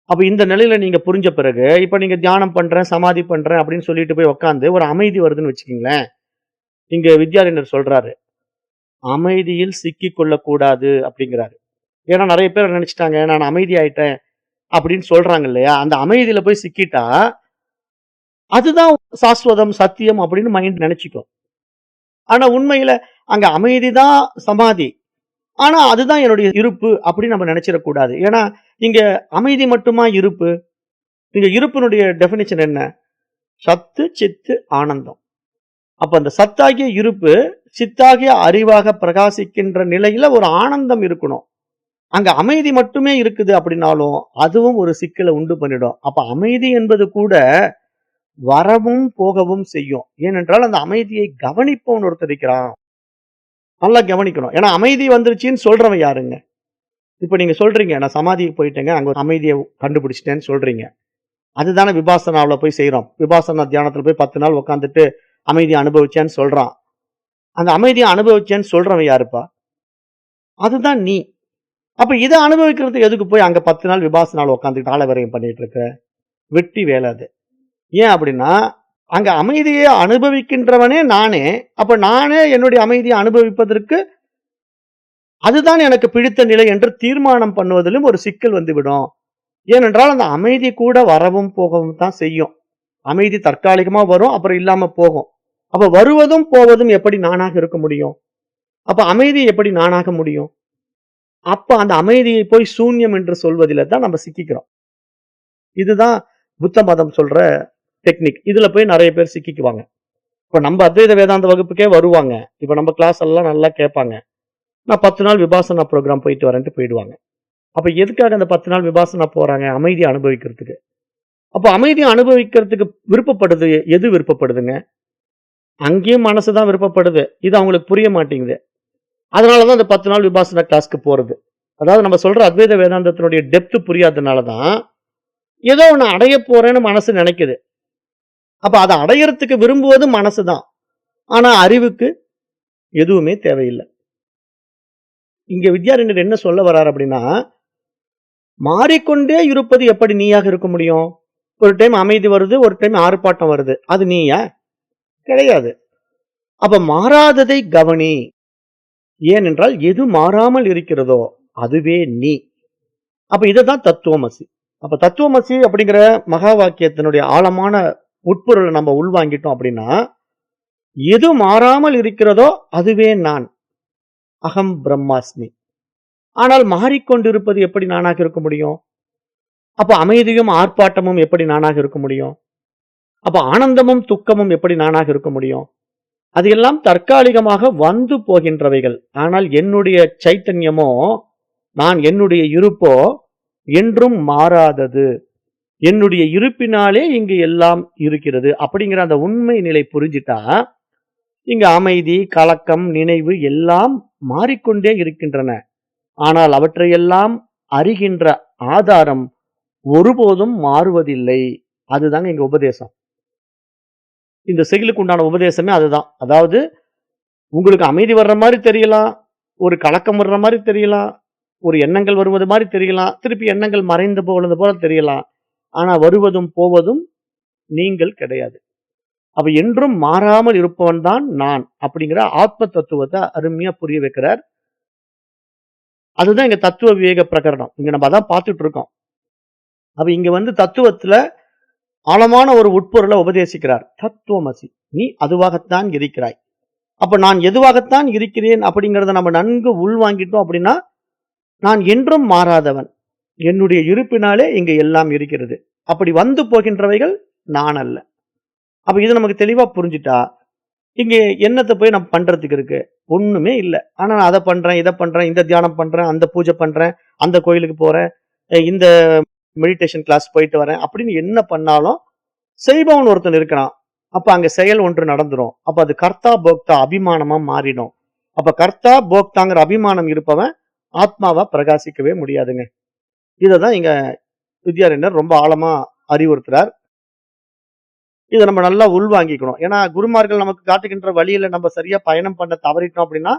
Speaker 1: அப்ப இந்த நிலையில நீங்க புரிஞ்ச பிறகு, இப்ப நீங்க தியானம் பண்றேன், சமாதி பண்றேன் அப்படின்னு சொல்லிட்டு போய் உட்கார்ந்து ஒரு அமைதி வருதுன்னு வச்சுக்கங்களேன். இங்க வித்யாரண்யர் சொல்றாரு, அமைதியில் சிக்கிக் கொள்ளக்கூடாது அப்படிங்கிறாரு. ஏன்னா நெறைய பேர் நினைச்சுட்டாங்க, நான் அமைதியாயிட்டேன் அப்படின்னு சொல்றாங்க இல்லையா? அந்த அமைதியில போய் சிக்கிட்டா, அதுதான் சாஸ்வதம், சத்தியம் அப்படின்னு மைண்ட் நெனச்சுக்கும். ஆனா உண்மையில அங்க அமைதி தான் சமாதி. ஆனா அதுதான் என்னுடைய இருப்பு அப்படின்னு நம்ம நெனச்சிடக்கூடாது. ஏன்னா இங்க அமைதி மட்டுமா இருப்பு? இங்க இருப்பினுடைய டெஃபினிஷன் என்ன? சத்து, சித்து, ஆனந்தம். அப்ப அந்த சத்தாகிய இருப்பு, சித்தாகிய அறிவாக பிரகாசிக்கின்ற நிலையில ஒரு ஆனந்தம் இருக்கணும். அங்க அமைதி மட்டுமே இருக்குது அப்படின்னாலும், அதுவும் ஒரு சிக்கல உண்டு பண்ணிடும். அப்ப அமைதி என்பது கூட வரவும், போகவும் செய்யும். ஏனென்றால் அந்த அமைதியை கவனிப்பவன் ஒருத்தன் இருக்கிறான். நல்லா கவனிக்கணும். ஏன்னா அமைதி வந்துருச்சுன்னு சொல்றவன் யாருங்க? இப்ப நீங்க சொல்றீங்க, நான் சமாதிக்கு போயிட்டேங்க, அங்க ஒரு அமைதிய கண்டுபிடிச்சுட்டேன்னு சொல்றீங்க. அதுதானே விபாசனாவுல போய் செய்றோம். விபாசனா தியானத்துல போய் 10 நாள் உட்கார்ந்துட்டு அமைதிய அனுபவிச்சேன்னு சொல்றான். அந்த அமைதிய அனுபவிச்சேன்னு சொல்றவன் யாருப்பா? அதுதான் நீ. அப்ப இத அனுபவிக்கிறதுக்கு எதுக்கு போய் அங்க 10 நாள் விபாசனால உட்கார்ந்துட்டு ஆலவரையும் பண்ணிட்டு இருக்க? வெட்டி வேல அது. ஏன் அப்படின்னா, அங்க அமைதியை அனுபவிக்கின்றவனே நானே. அப்ப நானே என்னுடைய அமைதியை அனுபவிப்பதற்கு அதுதான் எனக்கு பிடித்த நிலை என்று தீர்மானம் பண்ணுவதிலும் ஒரு சிக்கல் வந்துவிடும். ஏனென்றால் அந்த அமைதி கூட வரவும் போகவும் தான் செய்யும். அமைதி தற்காலிகமா வரும், அப்புறம் இல்லாம போகும். அப்ப வருவதும் போவதும் எப்படி நானாக இருக்க முடியும்? அப்ப அமைதி எப்படி நானாக முடியும்? அப்ப அந்த அமைதியை போய் சூன்யம் என்று சொல்வதில தான் நம்ம சிக்கிக்கிறோம். இதுதான் புத்த மதம் சொல்ற டெக்னிக். இதுல போய் நெறைய பேர் சிக்கிக்குவாங்க. இப்ப நம்ம அத்வைத வேதாந்த வகுப்புக்கே வருவாங்க. இப்ப நம்ம கிளாஸ் எல்லாம் நல்லா கேட்பாங்க. நான் 10 நாள் விபாசனா புரோகிராம் போயிட்டு வரேன்ட்டு போயிடுவாங்க. அப்ப எதுக்காக அந்த 10 நாள் விபாசனா போறாங்க? அமைதிய அனுபவிக்கிறதுக்கு. அப்ப அமைதிய அனுபவிக்கிறதுக்கு விருப்பப்படுது எது விருப்பப்படுதுங்க? அங்கேயும் மனசு தான் விருப்பப்படுது. இது அவங்களுக்கு புரிய மாட்டேங்குது. அதனால தான் அந்த 10 நாள் விபாசனா கிளாஸ்க்கு போறது. அதாவது நம்ம சொல்ற அத்வைத வேதாந்தத்தினுடைய டெப்த் புரியாதனால தான், ஏதோ ஒண்ணு அடைய போறேன்னு மனசு நெனைக்குது. அப்ப அத அடையறதுக்கு விரும்புவது மனசு தான். ஆனா அறிவுக்கு எதுவுமே தேவையில்ல. இங்க வித்யாரண்யர் என்ன சொல்ல வர்றாரு அப்படின்னா, மாறிக்கொண்டே இருப்பது எப்படி நீயாக இருக்க முடியும்? ஒரு டைம் அமைதி வருது, ஒரு டைம் ஆர்ப்பாட்டம் வருது. அது நீயா? கிடையாது. அப்ப மாறாததை கவனி. ஏனென்றால் எது மாறாமல் இருக்கிறதோ அதுவே நீ. அப்ப இததான் தத்துவமசி. அப்ப தத்துவமசி அப்படிங்கிற மகா வாக்கியத்தினுடைய ஆழமான உட்பொருளை நம்ம உள்வாங்கிட்டோம் அப்படின்னா, எது மாறாமல் இருக்கிறதோ அதுவே நான். அகம் பிரம்மாஸ்மி. ஆனால் மாறிக்கொண்டிருப்பது எப்படி நானாக இருக்க முடியும்? அப்ப அமைதியும் ஆர்ப்பாட்டமும் எப்படி நானாக இருக்க முடியும்? அப்ப ஆனந்தமும் துக்கமும் எப்படி நானாக இருக்க முடியும்? அது எல்லாம் தற்காலிகமாக வந்து போகின்றவைகள். ஆனால் என்னுடைய சைத்தன்யமோ, நான் என்னுடைய இருப்போ என்றும் மாறாதது. என்னுடைய இருப்பினாலே இங்கு எல்லாம் இருக்கிறது. அப்படிங்கிற அந்த உண்மை நிலை புரிஞ்சிட்டா, இங்க அமைதி, கலக்கம், நினைவு எல்லாம் மாறிக்கொண்டே இருக்கின்றன. ஆனால் அவற்றையெல்லாம் அறிகின்ற ஆதாரம் ஒருபோதும் மாறுவதில்லை. அதுதாங்க இங்க உபதேசம். இந்த செயலுக்கு உண்டான உபதேசமே அதுதான். அதாவது உங்களுக்கு அமைதி வர்ற மாரி தெரியலாம், ஒரு கலக்கம் வர்ற மாரி தெரியலாம், ஒரு எண்ணங்கள் வருவது மாரி தெரியலாம், திருப்பி எண்ணங்கள் மறைந்து போவது போல தெரியலாம். ஆனா வருவதும் போவதும் நீங்கள் கிடையாது. அப்ப என்றும் மாறாமல் இருப்பவன் தான் நான் அப்படிங்கிற ஆத்ம தத்துவத்தை அருமையா புரிய வைக்கிறார். அதுதான் இங்க தத்துவ விவேக பிரகரணம். இங்க நம்ம அதான் பார்த்துட்டு இருக்கோம். அப்ப இங்க வந்து தத்துவத்துல ஆழமான ஒரு உட்பொருளை உபதேசிக்கிறார். தத்துவமசி. நீ அதுவாகத்தான் இருக்கிறாய். அப்ப நான் எதுவாகத்தான் இருக்கிறேன் அப்படிங்கிறத நம்ம நன்கு உள்வாங்கிட்டோம் அப்படின்னா, நான் என்றும் மாறாதவன். என்னுடைய இருப்பினாலே இங்க எல்லாம் இருக்கிறது. அப்படி வந்து போகின்றவைகள் நான் அல்ல. அப்ப இது நமக்கு தெளிவா புரிஞ்சுட்டா, இங்க என்னத்த போய் நம்ம பண்றதுக்கு இருக்கு? ஒண்ணுமே இல்ல. ஆனா நான் அத பண்றேன், இத பண்றேன், இந்த தியானம் பண்றேன், அந்த பூஜை பண்றேன், அந்த கோயிலுக்கு போறேன், இந்த மெடிடேஷன் கிளாஸ் போயிட்டு வரேன் அப்படின்னு என்ன பண்ணாலும் செய்பவன் ஒருத்தன் இருக்கிறான். அப்ப அங்க செயல் ஒன்று நடந்துரும். அப்ப அது கர்த்தா, போக்தா அபிமானமா மாறிடும். அப்ப கர்த்தா, போக்தாங்கிற அபிமானம் இருப்பவன் ஆத்மாவா பிரகாசிக்கவே முடியாதுங்க. இததான் இங்க வித்யாரண்யர் ரொம்ப ஆழமா அறிவுறுத்துறார். இத நம்ம நல்லா உள்வாங்கிக்கணும். ஏன்னா குருமார்கள் நமக்கு காட்டுகின்ற வழியில நம்ம சரியா பயணம் பண்ண தவறிட்டோம் அப்படின்னா,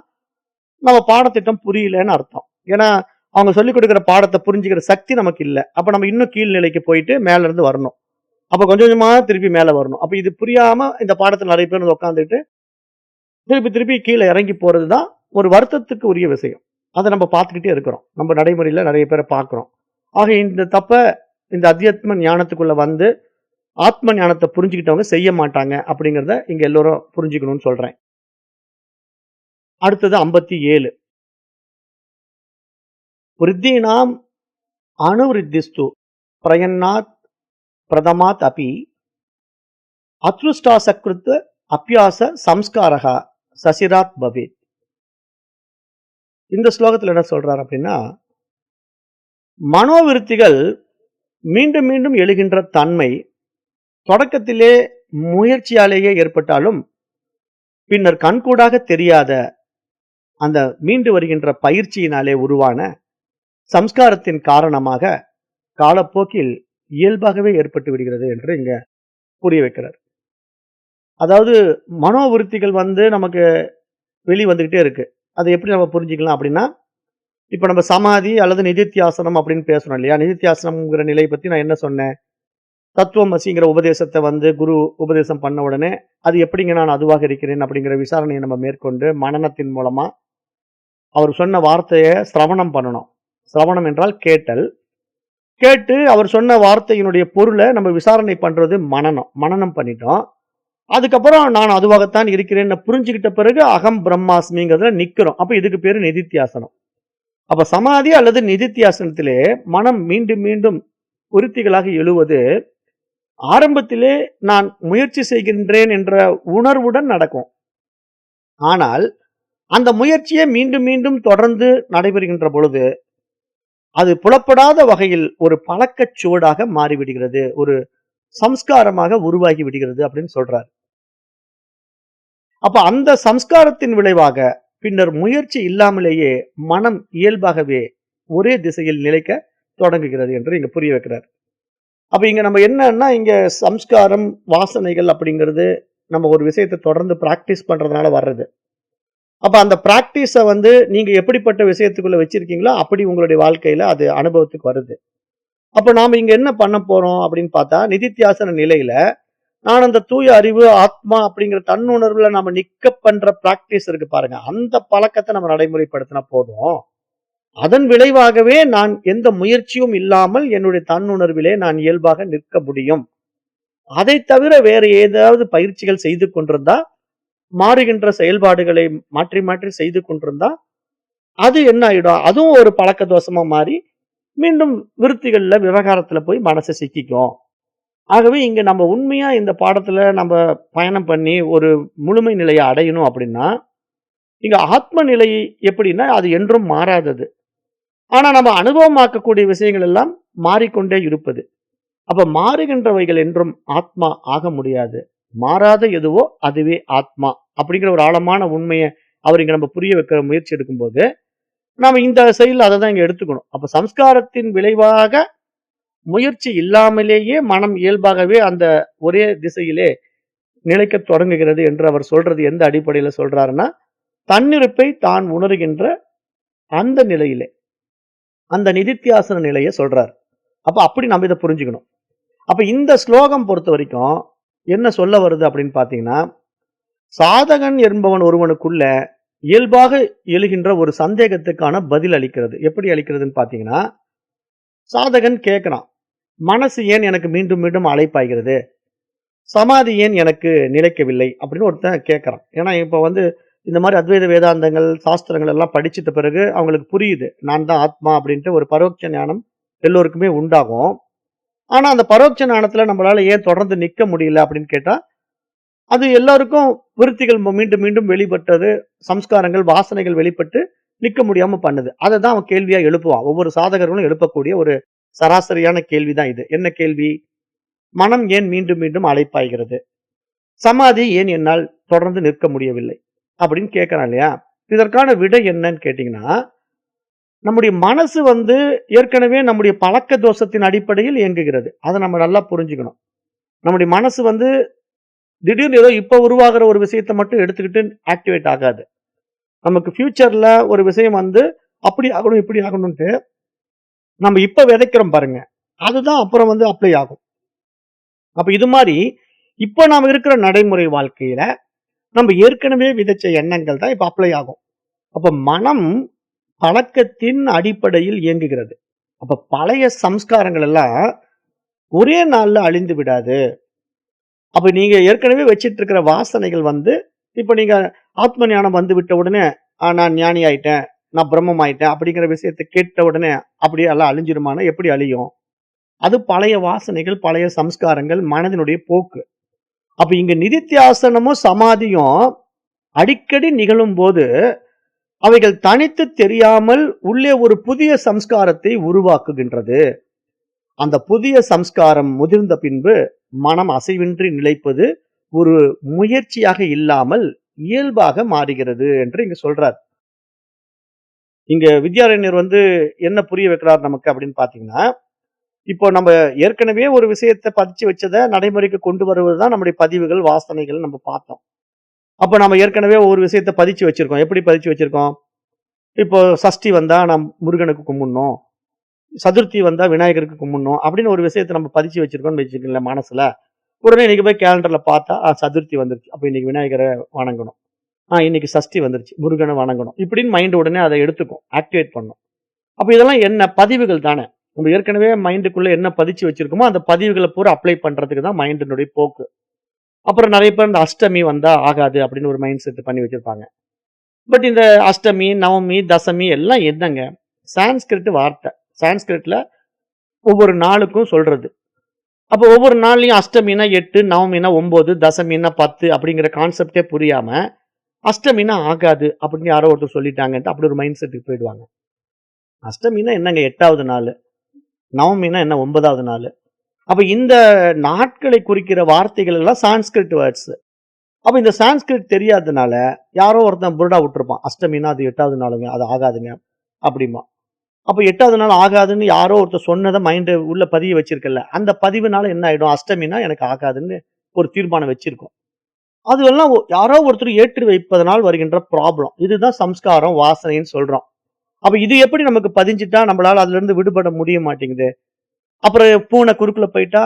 Speaker 1: நம்ம பாடத்திட்டம் புரியலன்னு அர்த்தம். ஏன்னா அவங்க சொல்லிக் கொடுக்கிற பாடத்த புரிஞ்சுக்கிற சக்தி நமக்கு இல்ல. அப்ப நம்ம இன்னும் கீழ் நிலைக்கு போயிட்டு மேல இருந்து வரணும். அப்ப கொஞ்சம் கொஞ்சமா திருப்பி மேல வரணும். அப்ப இது புரியாம இந்த பாடத்துல நெறைய பேர் வந்து உட்கார்ந்துட்டு, திருப்பி திருப்பி கீழ இறங்கி போறது தான் ஒரு வருத்தத்துக்கு உரிய விஷயம். அத நம்ம பார்த்துக்கிட்டே இருக்கிறோம். நம்ம நடைமுறையில நெறைய பேர பார்க்கிறோம். ஆக இந்த தப்ப இந்த அத்தியாத்ம ஞானத்துக்குள்ள வந்து ஆத்ம ஞானத்த புரிஞ்சுக்கிட்டவங்க செய்ய மாட்டாங்க அப்படிங்கிறத இங்க எல்லோரும் புரிஞ்சுக்கணும்னு சொல்றேன். அடுத்தது 57. விருத்தீனாம் அனுவிருத்திஸ்து பிரயன்னாத் பிரதமாத் அபி அத்ருஷ்டாசக்ருத் அபியாச சம்ஸ்காரஹா சசிராத் பவேத். இந்த ஸ்லோகத்துல என்ன சொல்றாரு அப்படின்னா, மனோவிருத்திகள் மீண்டும் மீண்டும் எழுகின்ற தன்மை தொடக்கத்திலே முயற்சியாலேயே ஏற்பட்டாலும் பின்னர் கண்கூடாக தெரியாத அந்த மீண்டு வருகின்ற பயிற்சியினாலே உருவான சம்ஸ்காரத்தின் காரணமாக காலப்போக்கில் இயல்பாகவே ஏற்பட்டு விடுகிறது என்று இங்க புரிய வைக்கிறார். அதாவது மனோவிருத்திகள் வந்து நமக்கு வெளி வந்துகிட்டே இருக்கு. அதை எப்படி நம்ம புரிஞ்சுக்கலாம் அப்படின்னா, இப்ப நம்ம சமாதி அல்லது நிதித்தியாசனம் அப்படின்னு பேசுறோம் இல்லையா? நிதித்தியாசனம்ங்கிற நிலையை பத்தி நான் என்ன சொன்னேன்? தத்துவமசிங்கிற உபதேசத்த வந்து குரு உபதேசம் பண்ண உடனே, அது எப்படிங்க நான் அதுவாக இருக்கிறேன் அப்படிங்கிற விசாரணையை நம்ம மேற்கொண்டு மனனத்தின் மூலமா அவர் சொன்ன வார்த்தைய சிரவணம் பண்ணணும். சிரவணம் என்றால் கேட்டல். கேட்டு அவர் சொன்ன வார்த்தையினுடைய பொருள நம்ம விசாரணை பண்றது மனனம். மனனம் பண்ணிட்டோம். அதுக்கப்புறம் நான் அதுவாகத்தான் இருக்கிறேன்னு புரிஞ்சுகிட்ட பிறகு அகம் பிரம்மாஸ்மிங்கிறதுல நிக்கிறோம். அப்ப இதுக்கு பேரு நிதித்தியாசனம். அப்ப சமாதி அல்லது நிதித்தியாசனத்திலே மனம் மீண்டும் மீண்டும் விருத்திகளாக எழுவது ஆரம்பத்திலே நான் முயற்சி செய்கின்றேன் என்ற உணர்வுடன் நடக்கும். ஆனால் அந்த முயற்சியே மீண்டும் மீண்டும் தொடர்ந்து நடைபெறுகின்ற பொழுது அது புலப்படாத வகையில் ஒரு பழக்கச் சுவடாக மாறிவிடுகிறது. ஒரு சம்ஸ்காரமாக உருவாகி விடுகிறது அப்படின்னு சொல்றார். அப்ப அந்த சம்ஸ்காரத்தின் விளைவாக பின்னர் முயற்சி இல்லாமலேயே மனம் இயல்பாகவே ஒரே திசையில் நிலைக்க தொடங்குகிறது என்று இங்க புரிய வைக்கிறார். அப்ப இங்க நம்ம என்னன்னா இங்க சம்ஸ்காரம், வாசனைகள் அப்படிங்கிறது நம்ம ஒரு விஷயத்தை தொடர்ந்து பிராக்டிஸ் பண்றதுனால வர்றது. அப்ப அந்த பிராக்டிஸ வந்து நீங்க எப்படிப்பட்ட விஷயத்துக்குள்ள வச்சிருக்கீங்களோ அப்படி உங்களுடைய வாழ்க்கையில அது அனுபவத்துக்கு வருது. அப்ப நாம இங்க என்ன பண்ண போறோம் அப்படின்னு பார்த்தா, நிதித்தியாசன நிலையில நான் அந்த தூய அறிவு, ஆத்மா அப்படிங்கிற தன்னுணர்வுல நாம நிக்க பண்ற பிராக்டிஸ் இருக்கு பாருங்க. அந்த பழக்கத்த நம்ம நடைமுறைப்படுத்தினா போதும். அதன் விளைவாகவே நான் எந்த முயற்சியும் இல்லாமல் என்னுடைய தன்னுணர்விலே நான் இயல்பாக நிற்க முடியும். அதைத் தவிர வேற ஏதாவது பயிற்சிகள் செய்து கொண்டிருந்தா, மாறுகின்ற செயல்பாடுகளை மாற்றி மாற்றி செய்து கொண்டிருந்தா, அது என்ன ஆயிடும்? அதுவும் ஒரு பழக்க தோஷமா மாறி, மீண்டும் விருத்திகள்ல, விவகாரத்துல போய் மனசு சிக்கிக்கும். ஆகவே இங்க நம்ம உண்மையா இந்த பாடத்துல நம்ம பயணம் பண்ணி ஒரு முழுமை நிலைய அடையணும் அப்படின்னா, இங்க ஆத்ம நிலை எப்படின்னா, அது என்றும் மாறாதது. ஆனா நம்ம அனுபவமாக்கக்கூடிய விஷயங்கள் எல்லாம் மாறிக்கொண்டே இருப்பது. அப்ப மாறுகின்றவைகள் என்றும் ஆத்மா ஆக முடியாது. மாறாத எதுவோ அதுவே ஆத்மா. அப்படிங்கிற ஒரு ஆழமான உண்மைய அவர் இங்க நம்ம புரிய வைக்கிற முயற்சி எடுக்கும்போது, நாம இந்த செயல்ல அத தான் இங்க எடுத்துக்கணும். அப்ப சம்ஸ்காரத்தின் விளைவாக முயற்சி இல்லாமலேயே மனம் இயல்பாகவே அந்த ஒரே திசையிலே நிலைக்கத் தொடங்குகிறது என்று அவர் சொல்றது எந்த அடிப்படையில சொல்றாருன்னா, தன்னிருப்பை தான் உணர்கின்ற அந்த நிலையிலே, அந்த நிதித்தியாசன நிலைய சொல்றார். அப்ப அப்படி நம்ம இத புரிஞ்சுக்கணும். அப்ப இந்த ஸ்லோகம் பொறுத்தவரைக்கும் என்ன சொல்ல வருது அப்படின்னு பார்த்தீங்கன்னா, சாதகன் என்பவன் ஒருவனுக்குள்ள இயல்பாக எழுகின்ற ஒரு சந்தேகத்துக்கான பதில் அளிக்கிறது. எப்படி அளிக்கிறதுன்னு பார்த்தீங்கன்னா, சாதகன் கேட்கிறான். மனசு ஏன் எனக்கு மீண்டும் மீண்டும் அலைப்பாய்கிறது? சமாதி ஏன் எனக்கு நிலைக்கவில்லை? அப்படின்னு ஒருத்தன் கேட்கறான். ஏன்னா இப்ப வந்து இந்த மாரி அத்வைத வேதாந்தங்கள், சாஸ்திரங்கள் எல்லாம் படிச்சிட்ட பிறகு அவங்களுக்கு புரியுது. நான் தான் ஆத்மா அப்படின்ட்டு ஒரு பரோட்ச ஞானம் எல்லோருக்குமே உண்டாகும். ஆனா அந்த பரோட்ச ஞானத்துல நம்மளால ஏன் தொடர்ந்து நிக்க முடியல அப்படின்னு கேட்டா, அது எல்லாருக்கும் விருத்திகள் மீண்டும் மீண்டும் வெளிப்பட்டது, சம்ஸ்காரங்கள், வாசனைகள் வெளிப்பட்டு நிக்க முடியாம பண்ணுது. அததான் அவன் கேள்வியா எழுப்புவான். ஒவ்வொரு சாதகர்களும் எழுப்பக்கூடிய ஒரு சராசரியான கேள்விதான் இது. என்ன கேள்வி? மனம் ஏன் மீண்டும் மீண்டும் அலைப்பாய்கிறது? சமாதி ஏன் என்னால் தொடர்ந்து நிற்க முடியவில்லை? அப்படின்னு கேட்கிறான் இல்லையா? இதற்கான விடை என்னன்னு கேட்டீங்கன்னா, நம்முடைய மனசு ஏற்கனவே நம்முடைய பழக்க தோஷத்தின் அடிப்படையில் இயங்குகிறது. அத நம்ம நல்லா புரிஞ்சுக்கணும். நம்முடைய மனசு திடீர்னு ஏதோ இப்ப உருவாகுற ஒரு விஷயத்த மட்டும் எடுத்துக்கிட்டு ஆக்டிவேட் ஆகாது. நமக்கு ஃபியூச்சர்ல ஒரு விஷயம் அப்படி ஆகணும், இப்படி ஆகணும்ன்ட்டு நம்ம இப்ப விதைக்கிறோம் பாருங்க. அதுதான் அப்புறம் அப்ளை ஆகும். அப்ப இது மாரி இப்ப நாம இருக்கிற நடைமுறை வாழ்க்கையில நம்ம ஏற்கனவே விதைச்ச எண்ணங்கள் தான் இப்ப அப்ளை ஆகும். அப்ப மனம் பழக்கத்தின் அடிப்படையில் இயங்குகிறது. அப்ப பழைய சம்ஸ்காரங்கள் எல்லாம் ஒரே நாள்ல அழிந்து விடாது. அப்ப நீங்க ஏற்கனவே வச்சிட்டு இருக்கிற வாசனைகள் இப்ப நீங்க ஆத்ம ஞானம் விட்ட உடனே நான் ஞானி ஆயிட்டேன், நான் பிரம்மம் ஆயிட்டேன் அப்படிங்கிற விஷயத்தை கேட்ட உடனே அப்படியே எல்லாம் அழிஞ்சிருமானா எப்படி அழியும்? அது பழைய வாசனைகள், பழைய சம்ஸ்காரங்கள், மனதினுடைய போக்கு. அப்ப இங்க நிதித்தியாசனமும் சமாதியும் அடிக்கடி நிகழும் போது அவைகள் தனித்து தெரியாமல் உள்ளே ஒரு புதிய சம்ஸ்காரத்தை உருவாக்குகின்றது. அந்த புதிய சம்ஸ்காரம் முதிர்ந்த பின்பு மனம் அசைவின்றி நிலைப்பது ஒரு முயற்சியாக இல்லாமல் இயல்பாக மாறுகிறது என்று இங்க சொல்றார். இங்க வித்யாரண்யர் என்ன புரிய வைக்கிறார் நமக்கு அப்படின்னு பாத்தீங்கன்னா, இப்போ நம்ம ஏற்கனவே ஒரு விஷயத்தை பதிச்சு வச்சதை நடைமுறைக்கு கொண்டு வருவதுதான் நம்முடைய பதிவுகள், வாசனைகள் நம்ம பார்த்தோம். அப்ப நம்ம ஏற்கனவே ஒரு விஷயத்தை பதிச்சு வச்சிருக்கோம். எப்படி பதிச்சு வச்சிருக்கோம்? இப்போ சஷ்டி வந்தா நாம் முருகனுக்கு கும்பிடணும், சதுர்த்தி வந்தா விநாயகருக்கு கும்பிடணும் அப்படின்னு ஒரு விஷயத்தை நம்ம பதிச்சு வச்சிருக்கோம்னு வச்சுக்கோங்களேன் மனசுல. உடனே இன்னைக்கு போய் கேலண்டர்ல பார்த்தா சதுர்த்தி வந்துருச்சு, அப்ப இன்னைக்கு விநாயகரை வணங்கணும், இன்னைக்கு சஷ்டி வந்துருச்சு, முருகனை வணங்கணும், இப்படின்னு மைண்ட் உடனே அதை எடுத்துக்கும், ஆக்டிவேட் பண்ணும். அப்ப இதெல்லாம் என்ன பதிவுகள் தானே. நம்ம ஏற்கனவே மைண்டுக்குள்ள என்ன பதிச்சு வச்சிருக்கோமோ அந்த பதிவுகளை பூரா அப்ளை பண்றதுக்கு தான் மைண்டினுடைய போக்கு. அப்புறம் நிறைய பேர் இந்த அஷ்டமி வந்தா ஆகாது அப்படின்னு ஒரு மைண்ட் செட் பண்ணி வச்சிருப்பாங்க. பட் இந்த அஷ்டமி, நவமி, தசமி எல்லாம் என்னங்க? சான்ஸ்கிரிட் வார்த்தை. சான்ஸ்கிரிட்ல ஒவ்வொரு நாளுக்கும் சொல்றது. அப்ப ஒவ்வொரு நாள்லயும் அஷ்டமினா 8, நவமினா 9, தசமினா 10 அப்படிங்கிற கான்செப்டே புரியாம அஷ்டமினா ஆகாது அப்படின்னு யாரோ ஒருத்தர் சொல்லிட்டாங்கன்ட்டு அப்படி ஒரு மைண்ட் செட்டுக்கு போயிடுவாங்க. அஷ்டமினா என்னங்க 8வது நாள், நவமினா என்ன 9வது நாள். அப்ப இந்த நாட்களை குறிக்கிற வார்த்தைகள் எல்லாம் சான்ஸ்கிரிட் வேர்ட்ஸ். அப்ப இந்த சான்ஸ்கிரிட் தெரியாததுனால யாரோ ஒருத்தன் புருடா விட்டுருப்பான். அஷ்டமினா அது 8வது நாளுங்க, அது ஆகாதுங்க அப்படிமா. அப்ப 8வது நாள் ஆகாதுன்னு யாரோ ஒருத்தர் சொன்னதை மைண்ட் உள்ள பதிய வச்சிருக்கல, அந்த பதிவுனால என்ன ஆயிடும்? அஷ்டமினா எனக்கு ஆகாதுன்னு ஒரு தீர்மானம் வச்சிருக்கோம். அதுவெல்லாம் யாரோ ஒருத்தர் ஏற்றி வைப்பதனால் வருகின்ற ப்ராப்ளம். இதுதான் சம்ஸ்காரம், வாசனைன்னு சொல்றோம். அப்ப இது எப்படி நமக்கு பதிஞ்சிட்டா நம்மளால அதுல இருந்து விடுபட முடிய மாட்டேங்குது? அப்புறம் பூனை குறுக்குல போயிட்டா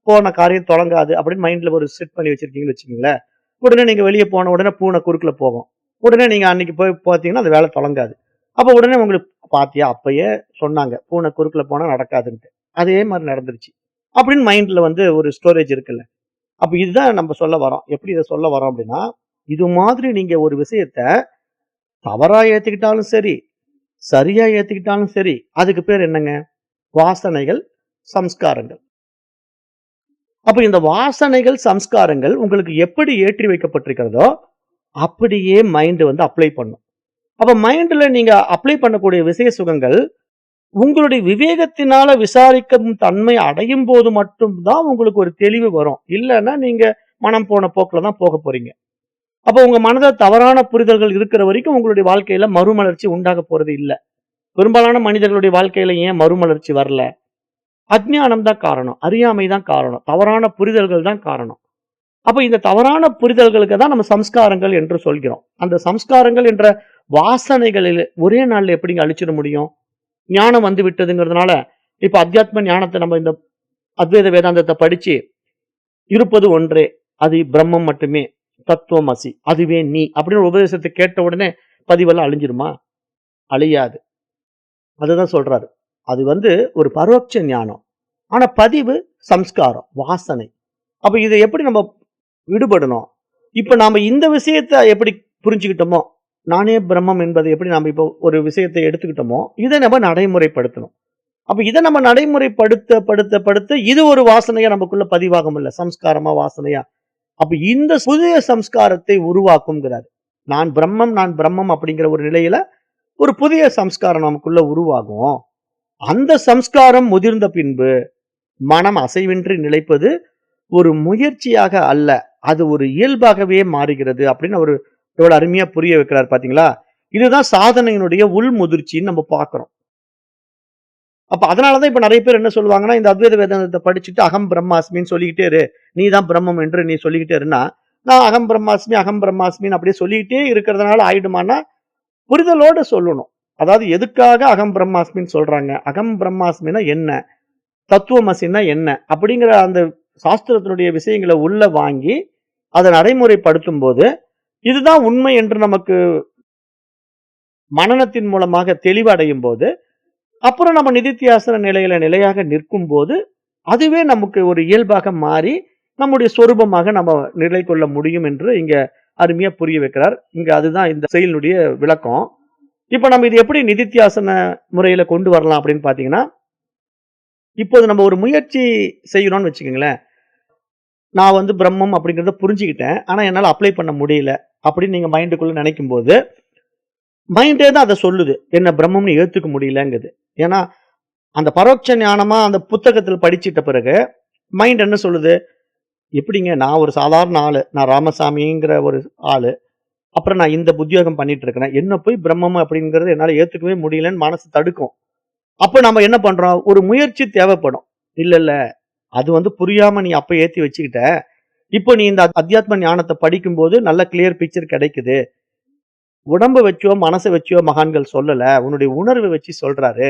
Speaker 1: போன காரியம் தொடங்காது அப்படின்னு மைண்ட்ல ஒரு செட் பண்ணி வச்சிருக்கீங்கன்னு வச்சுக்கீங்களேன். உடனே நீங்க வெளியே போன உடனே பூனை குறுக்குல போகும். உடனே நீங்க அன்னைக்கு போய் பார்த்தீங்கன்னா அது வேலை தொடங்காது. அப்ப உடனே உங்களுக்கு பாத்தியா அப்பயே சொன்னாங்க பூனை குறுக்குல போனா நடக்காதுன்ட்டு. அதே மாதிரி நடந்துருச்சு அப்படின்னு மைண்ட்ல ஒரு ஸ்டோரேஜ் இருக்குல்ல. அப்ப இதுதான் நம்ம சொல்ல வரோம். எப்படி இதை சொல்ல வரோம் அப்படின்னா, இது மாதிரி நீங்க ஒரு விஷயத்த தவறா ஏத்துக்கிட்டாலும் சரி, சரியா ஏத்துக்கிட்டாலும் சரி, அதுக்கு பேர் என்னங்க? வாசனைகள், சம்ஸ்காரங்கள். அப்ப இந்த வாசனைகள், சம்ஸ்காரங்கள் உங்களுக்கு எப்படி ஏற்றி வைக்கப்பட்டிருக்கிறதோ அப்படியே மைண்ட் அப்ளை பண்ணும். அப்ப மைண்ட்ல நீங்க அப்ளை பண்ணக்கூடிய விஷய சுகங்கள் உங்களுடைய விவேகத்தினால விசாரிக்கும் தன்மை அடையும் போது மட்டும்தான் உங்களுக்கு ஒரு தெளிவு வரும். இல்லைன்னா நீங்க மனம் போன போக்குல தான் போக போறீங்க. அப்ப உங்க மனதில் தவறான புரிதல்கள் இருக்கிற வரைக்கும் உங்களுடைய வாழ்க்கையில மறுமலர்ச்சி உண்டாக போறது இல்ல. பெரும்பாலான மனிதர்களுடைய வாழ்க்கையில ஏன் மறுமலர்ச்சி வரல? அஞ்ஞானம் தான் காரணம், அறியாமை தான் காரணம், தவறான புரிதல்கள் தான் காரணம். அப்ப இந்த தவறான புரிதல்களுக்கு தான் நம்ம சம்ஸ்காரங்கள் என்று சொல்கிறோம். அந்த சம்ஸ்காரங்கள் என்ற வாசனைகளில் ஒரே நாள்ல எப்படிங்க அழிச்சிட முடியும்? ஞானம் விட்டதுங்கிறதுனால இப்ப அத்தியாத்ம ஞானத்தை நம்ம இந்த அத்வைத வேதாந்தத்தை படிச்சு இருப்பது ஒன்றே, அது பிரம்மம் மட்டுமே, தத்துவம் அசி, அதுவே நீ அப்படின்னு உபதேசத்தை கேட்ட உடனே பதிவெல்லாம் அழிஞ்சிருமா? அழியாது. அதுதான் சொல்றாரு. அது ஒரு பரோட்ச ஞானம். ஆனா பதிவு சம்ஸ்காரம், வாசனை. அப்ப இதை எப்படி நம்ம விடுபடணும்? இப்ப நாம இந்த விஷயத்தை எப்படி புரிஞ்சுக்கிட்டோமோ, நானே பிரம்மம் என்பதை எப்படி நாம இப்போ ஒரு விஷயத்தை எடுத்துக்கிட்டோமோ, இதை நம்ம நடைமுறைப்படுத்தணும். அப்ப இதை நம்ம நடைமுறைப்படுத்த படுத்த படுத்த இது ஒரு வாசனையா நமக்குள்ள பதிவாகும் இல்ல, சம்ஸ்காரமா, வாசனையா. அப்ப இந்த புதிய சம்ஸ்காரத்தை உருவாக்கும்ங்கிறார். நான் பிரம்மம் அப்படிங்கிற ஒரு நிலையில ஒரு புதிய சம்ஸ்காரம் நமக்குள்ள உருவாகும். அந்த சம்ஸ்காரம் முதிர்ந்த பின்பு மனம் அசைவின்றி நிலைப்பது ஒரு முயற்சியாக அல்ல. அது ஒரு இயல்பாகவே மாறுகிறது அப்படின்னு அவரு எவ்வளவு அருமையா புரிய வைக்கிறார் பாத்தீங்களா? இதுதான் சாதனையினுடைய உள் முதிர்ச்சின்னு நம்ம பார்க்கிறோம். அப்ப அதனாலதான் இப்ப நிறைய பேர் என்ன சொல்லுவாங்கன்னா, இந்த அத்வைத வேதாந்தத்தை படிச்சுட்டு அகம் பிரம்மாஸ்மின்னு சொல்லிக்கிட்டே இரு. நீ தான் பிரம்மம் என்று நீ சொல்லிக்கிட்டே இருன்னா, நான் அகம் பிரம்மாஸ்மின்னு அப்படியே சொல்லிக்கிட்டே இருக்கிறதுனால ஆயிடுமான்னா, புரிதலோட சொல்லணும். அதாவது எதுக்காக அகம் பிரம்மாஸ்மின்னு சொல்றாங்க? அகம் பிரம்மாஸ்மின்னா என்ன? தத்துவமசின்னா என்ன? அப்படிங்கிற அந்த சாஸ்திரத்தினுடைய விஷயங்கள உள்ள வாங்கி, அதை நடைமுறைப்படுத்தும் போது, இதுதான் உண்மை என்று நமக்கு மனனத்தின் மூலமாக தெளிவடையும் போது, அப்புறம் நம்ம நிதித்தியாசன நிலையில நிலையாக நிற்கும் போது, அதுவே நமக்கு ஒரு இயல்பாக மாறி, நம்முடைய சொரூபமாக நம்ம நிலை கொள்ள முடியும் என்று இங்க அருமையா புரிய வைக்கிறார். இங்க அதுதான் இந்த செயலினுடைய விளக்கம். இப்ப நம்ம இது எப்படி நிதித்தியாசன முறையில கொண்டு வரலாம் அப்படின்னு பார்த்தீங்கன்னா, இப்போது நம்ம ஒரு முயற்சி செய்யணும்னு வச்சுக்கங்களேன். நான் வந்து பிரம்மம் அப்படிங்கிறத புரிஞ்சுக்கிட்டேன். ஆனா என்னால அப்ளை பண்ண முடியல. அப்படின்னு நீங்க மைண்டுக்குள்ள நினைக்கும்போது, மைண்டே தான் அத சொல்லுது. என்ன பிரம்மம்னு ஏத்துக்க முடியலங்குது. ஏன்னா, அந்த பரோட்ச ஞானமா அந்த புத்தகத்துல படிச்சிட்ட பிறகு, மைண்ட் என்ன சொல்லுது? எப்படிங்க நான் ஒரு சாதாரண ஆளு. நான் ராமசாமிங்கிற ஒரு ஆளு. அப்புறம் நான் இந்த உத்தியோகம் பண்ணிட்டு இருக்கிறேன். என்ன போய் பிரம்மம் அப்படிங்கிறது என்னால ஏத்துக்கவே முடியலன்னு மனசு தடுக்கும். அப்ப நம்ம என்ன பண்றோம்? ஒரு முயற்சி தேவைப்படும். இல்ல, இல்ல. அது வந்து புரியாம நீ அப்ப ஏத்தி வச்சுக்கிட்ட. இப்போ நீ இந்த அத்தியாத்ம ஞானத்த படிக்கும்போது நல்ல கிளியர் பிக்சர் கிடைக்குது. உடம்ப வச்சோ, மனச வச்சோ மகான்கள் சொல்லல. உன்னுடைய உணர்வ வச்சு சொல்றாரு.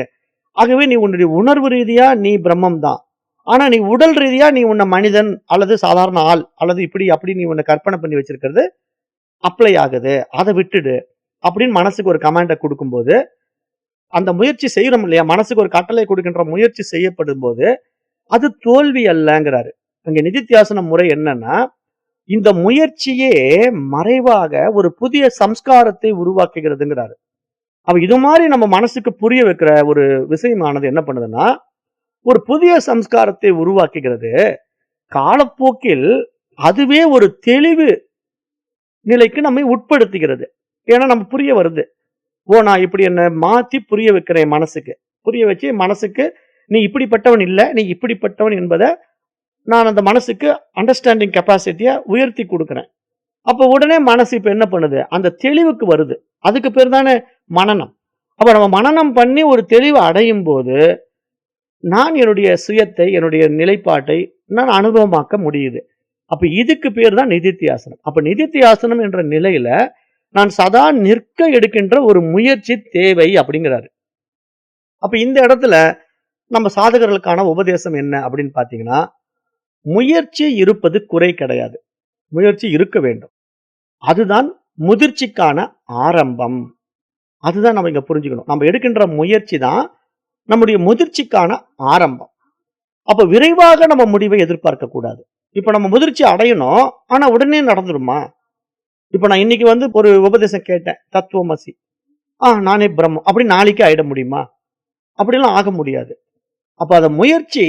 Speaker 1: ஆகவே நீ உன்னுடைய உணர்வு ரீதியா நீ பிரம்மம் தான். ஆனா நீ உடல் ரீதியா நீ உன்ன மனிதன் அல்லது சாதாரண ஆள் அல்லது இப்படி அப்படி நீ உன்ன கற்பனை பண்ணி வச்சிருக்கிறது அப்ளை ஆகுது. அத விட்டுடு. அப்படின்னு மனசுக்கு ஒரு கமாண்ட குடுக்கும்போது, அந்த முயற்சி செய்றோம் இல்லையா? மனசுக்கு ஒரு கட்டளை கொடுக்கின்ற முயற்சி செய்யப்படும்போது, அது தோல்வி அல்லங்கிறாரு. அங்க நிதித்தியாசன முறை என்னன்னா, இந்த முயற்சியே மறைவாக ஒரு புதிய சம்ஸ்காரத்தை உருவாக்குகிறதுங்கிறாரு. அப்ப இது மாரி நம்ம மனசுக்கு புரிய வைக்கிற ஒரு விஷயமானது என்ன பண்ணுதுன்னா, ஒரு புதிய சம்ஸ்காரத்தை உருவாக்குகிறது. காலப்போக்கில் அதுவே ஒரு தெளிவு நிலைக்கு நம்மை உட்படுத்துகிறது. ஏன்னா நம்ம புரிய வருது. ஓ! நான் இப்படி என்ன மாத்தி புரிய வைக்கிறேன் மனசுக்கு. புரிய வச்சு மனசுக்கு நீ இப்படிப்பட்டவன் இல்ல. நீ இப்படிப்பட்டவன் என்பத நான் அந்த மனசுக்கு அண்டர்ஸ்டாண்டிங் கெப்பாசிட்டிய உயர்த்தி குடுக்குறேன். அப்ப உடனே மனசு இப்ப என்ன பண்ணுது? அந்த தெளிவுக்கு வருது. அதுக்கு பேர் தானே மனனம். அப்ப நம்ம மனனம் பண்ணி ஒரு தெளிவு அடையும் போது, நான் என்னுடைய சுயத்தை, என்னுடைய நிலைப்பாட்டை நான் அனுபவமாக்க முடியுது. அப்ப இதுக்கு பேர் தான் நிதித்தியாசனம். அப்ப நிதித்தியாசனம் என்ற நிலையில, நான் சதா நிற்க எடுக்கின்ற ஒரு முயற்சி தேவை அப்படிங்கிறாரு. அப்ப இந்த இடத்துல நம்ம சாதகர்களுக்கான உபதேசம் என்ன அப்படின்னு பார்த்தீங்கன்னா, முயற்சி இருப்பது குறை கிடையாது. முயற்சி இருக்க வேண்டும். அதுதான் முதிர்ச்சிக்கான ஆரம்பம். அதுதான் நம்ம இங்க புரிஞ்சுக்கணும். நம்ம எடுக்கின்ற முயற்சி தான் நம்முடைய முதிர்ச்சிக்கான ஆரம்பம். அப்ப விரைவாக நம்ம முடிவை எதிர்பார்க்க கூடாது. இப்ப நம்ம முதிர்ச்சி அடையணும். ஆனா உடனே நடந்துருமா? இப்ப நான் இன்னைக்கு வந்து ஒரு உபதேசம் கேட்டேன். தத்துவமசி. நானே பிரம்மம். அப்படி நாளைக்கே ஆயிட முடியுமா? அப்படிலாம் ஆக முடியாது. அப்ப அத முயற்சி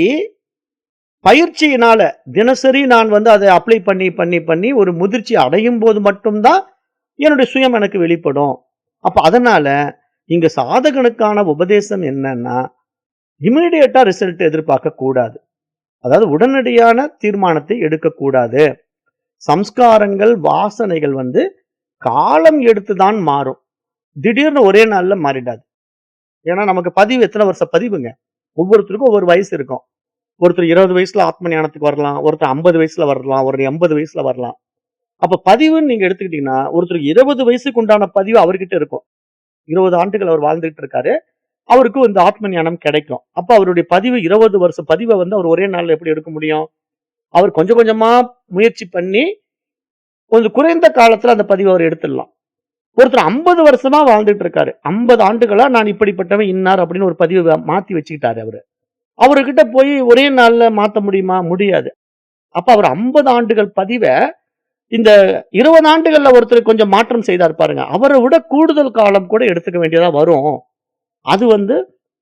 Speaker 1: பயிற்சியினால தினசரி நான் வந்து அதை அப்ளை பண்ணி ஒரு முதிர்ச்சி அடையும் போது மட்டும் தான் என்னுடைய சுயம் எனக்கு வெளிப்படும். அப்ப அதனால இங்க சாதகனுக்கான உபதேசம் என்னன்னா, இமிடியேட்டா ரிசல்ட் எதிர்பார்க்க கூடாது. அதாவது உடனடியான தீர்மானத்தை எடுக்கக்கூடாது. சம்ஸ்காரங்கள், வாசனைகள் வந்து காலம் எடுத்து தான் மாறும். திடீர்னு ஒரே நாள்ல மாறிடாது. ஏன்னா நமக்கு பதிவு எத்தனை வருஷம் பதிவுங்க. ஒவ்வொருத்தருக்கும் ஒவ்வொரு வயசு இருக்கும். ஒருத்தர் 20 வயசுல ஆத்ம ஞானத்துக்கு வரலாம். ஒருத்தர் 50 வயசுல வரலாம். ஒரு 80 வயசுல வரலாம். அப்ப பதிவுன்னு நீங்க எடுத்துக்கிட்டீங்கன்னா, ஒருத்தருக்கு 20 வயசுக்கு உண்டான பதிவு அவர்கிட்ட இருக்கும். 20 ஆண்டுகள் அவர் வாழ்ந்துட்டு இருக்காரு. அவருக்கு இந்த ஆத்ம ஞானம் கிடைக்கும். அப்ப அவருடைய பதிவு 20 வருஷ பதிவ வந்து அவர் ஒரே நாள்ல எப்படி எடுக்க முடியும்? அவர் கொஞ்சம் கொஞ்சமா முயற்சி பண்ணி, கொஞ்சம் குறைந்த காலத்துல அந்த பதிவ அவர் எடுத்துடலாம். ஒருத்தர் 50 வருஷமா வாழ்ந்துட்டு இருக்காரு. 50 ஆண்டுகளா நான் இப்படிப்பட்டவன் இன்னார் அப்படின்னு ஒரு பதிவ மாத்தி வச்சுக்கிட்டாரு அவரு. அவருகிட்ட போய் ஒரே நாள்ல மாத்த முடியுமா? முடியாது. அப்ப அவர் 50 ஆண்டுகள் பதிவ இந்த 20 ஆண்டுகள்ல ஒருத்தர் கொஞ்சம் மாற்றம் செய்தார் பாருங்க. அவர விட கூடுதல் காலம் கூட எடுத்துக்க வேண்டியதா வரும். அது வந்து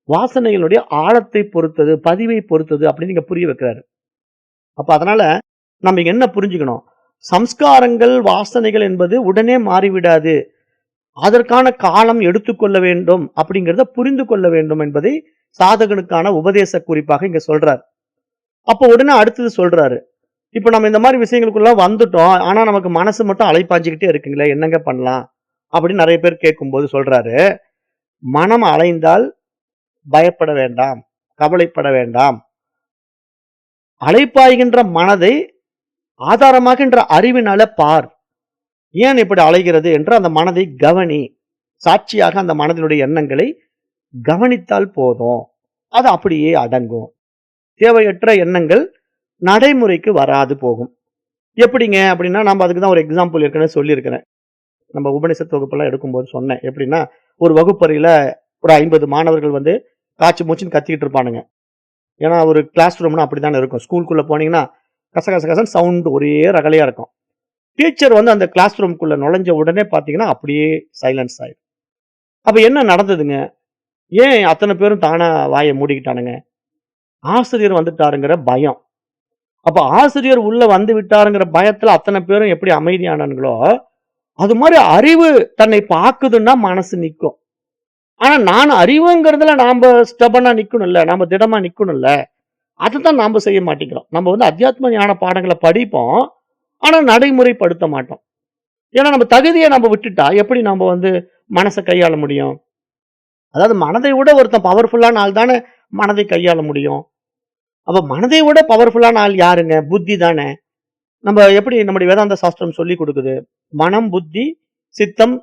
Speaker 1: வாசனைகளுடைய ஆழத்தை பொறுத்தது, பதிவை பொறுத்தது அப்படின்னு இங்க புரிய வைக்கிறாரு. அப்ப அதனால நம்ம இங்க என்ன புரிஞ்சுக்கணும்? சம்ஸ்காரங்கள், வாசனைகள் என்பது உடனே மாறிவிடாது. அதற்கான காலம் எடுத்துக்கொள்ள வேண்டும் அப்படிங்கிறத புரிந்து கொள்ள வேண்டும் என்பதை சாதகனுக்கான உபதேச குறிப்பாக இங்க சொல்றார். அப்ப உடனே அடுத்தது சொல்றாரு. இப்ப நம்ம இந்த மாதிரி விஷயங்களுக்குள்ள வந்துட்டோம். ஆனா நமக்கு மனசு மட்டும் அலைப்பாஞ்சுக்கிட்டே இருக்குங்களே, என்னங்க பண்ணலாம்? அப்படின்னு நிறைய பேர் கேட்கும்போது சொல்றாரு, மனம் அலைந்தால் பயப்பட வேண்டாம், கவலைப்பட வேண்டாம். அலைப்பாய்கின்ற மனதை ஆதாரமாகின்ற அறிவினால பார். ஏன் இப்படி அலைகிறது என்று அந்த மனதை கவனி. சாட்சியாக அந்த மனதினுடைய எண்ணங்களை கவனித்தால் போதும். அது அப்படியே அடங்கும். தேவையற்ற எண்ணங்கள் நடைமுறைக்கு வராது போகும். எப்படிங்க அப்படின்னா, நம்ம அதுக்கு தான் ஒரு எக்ஸாம்பிள் ஏற்கனவே சொல்லியிருக்கிறேன். நம்ம உபநிஷத் வகுப்பெல்லாம் எடுக்கும்போது சொன்னேன். எப்படின்னா, ஒரு வகுப்பறையில ஒரு 50 மாணவர்கள் வந்து காச்சு மூச்சுன்னு கத்திக்கிட்டு இருப்பானுங்க. ஏன்னா ஒரு கிளாஸ் ரூம்னா அப்படித்தானே இருக்கும். ஸ்கூலுக்குள்ள போனீங்கன்னா கசகசன்னு சவுண்ட் ஒரே ரகளையா இருக்கும். டீச்சர் வந்து அந்த கிளாஸ் ரூம்குள்ள நுழைஞ்ச உடனே பார்த்தீங்கன்னா அப்படியே சைலன்ஸ் ஆயிடும். அப்ப என்ன நடந்ததுங்க? ஏன் அத்தனை பேரும் தானா வாயை மூடிக்கிட்டானுங்க? ஆசிரியர் வந்துட்டாருங்கிற பயம். அப்ப ஆசிரியர் உள்ள வந்து விட்டாருங்கிற பயத்துல அத்தனை பேரும் எப்படி அமைதியானானுங்களோ, அது மாதிரி அறிவு தன்னை பாக்குதுன்னா மனசு நிக்கும். ஆனா நான் அறிவுங்கிறதுல நாம ஸ்டெபனா நிக்கணும்ல, நாம திடமா நிக்கணும்ல. அதுதான் நாம செய்ய மாட்டேங்கிறோம். நம்ம வந்து அத்தியாத்ம ஞான பாடங்களை படிப்போம். ஆனா நடைமுறைப்படுத்த மாட்டோம். ஏன்னா நம்ம தகுதியை நம்ம விட்டுட்டா எப்படி நம்ம வந்து மனசை கையாள முடியும்? அதாவது மனதை விட ஒருத்தன் பவர்ஃபுல்லான ஆள் தானே மனதை கையாள முடியும். அப்ப மனதை விட பவர்ஃபுல்லான ஆள் யாருங்க? புத்தி தானே. நம்ம எப்படி நம்முடைய வேதாந்த சாஸ்திரம் சொல்லி கொடுக்குது? மனம், புத்தி, சித்தம்,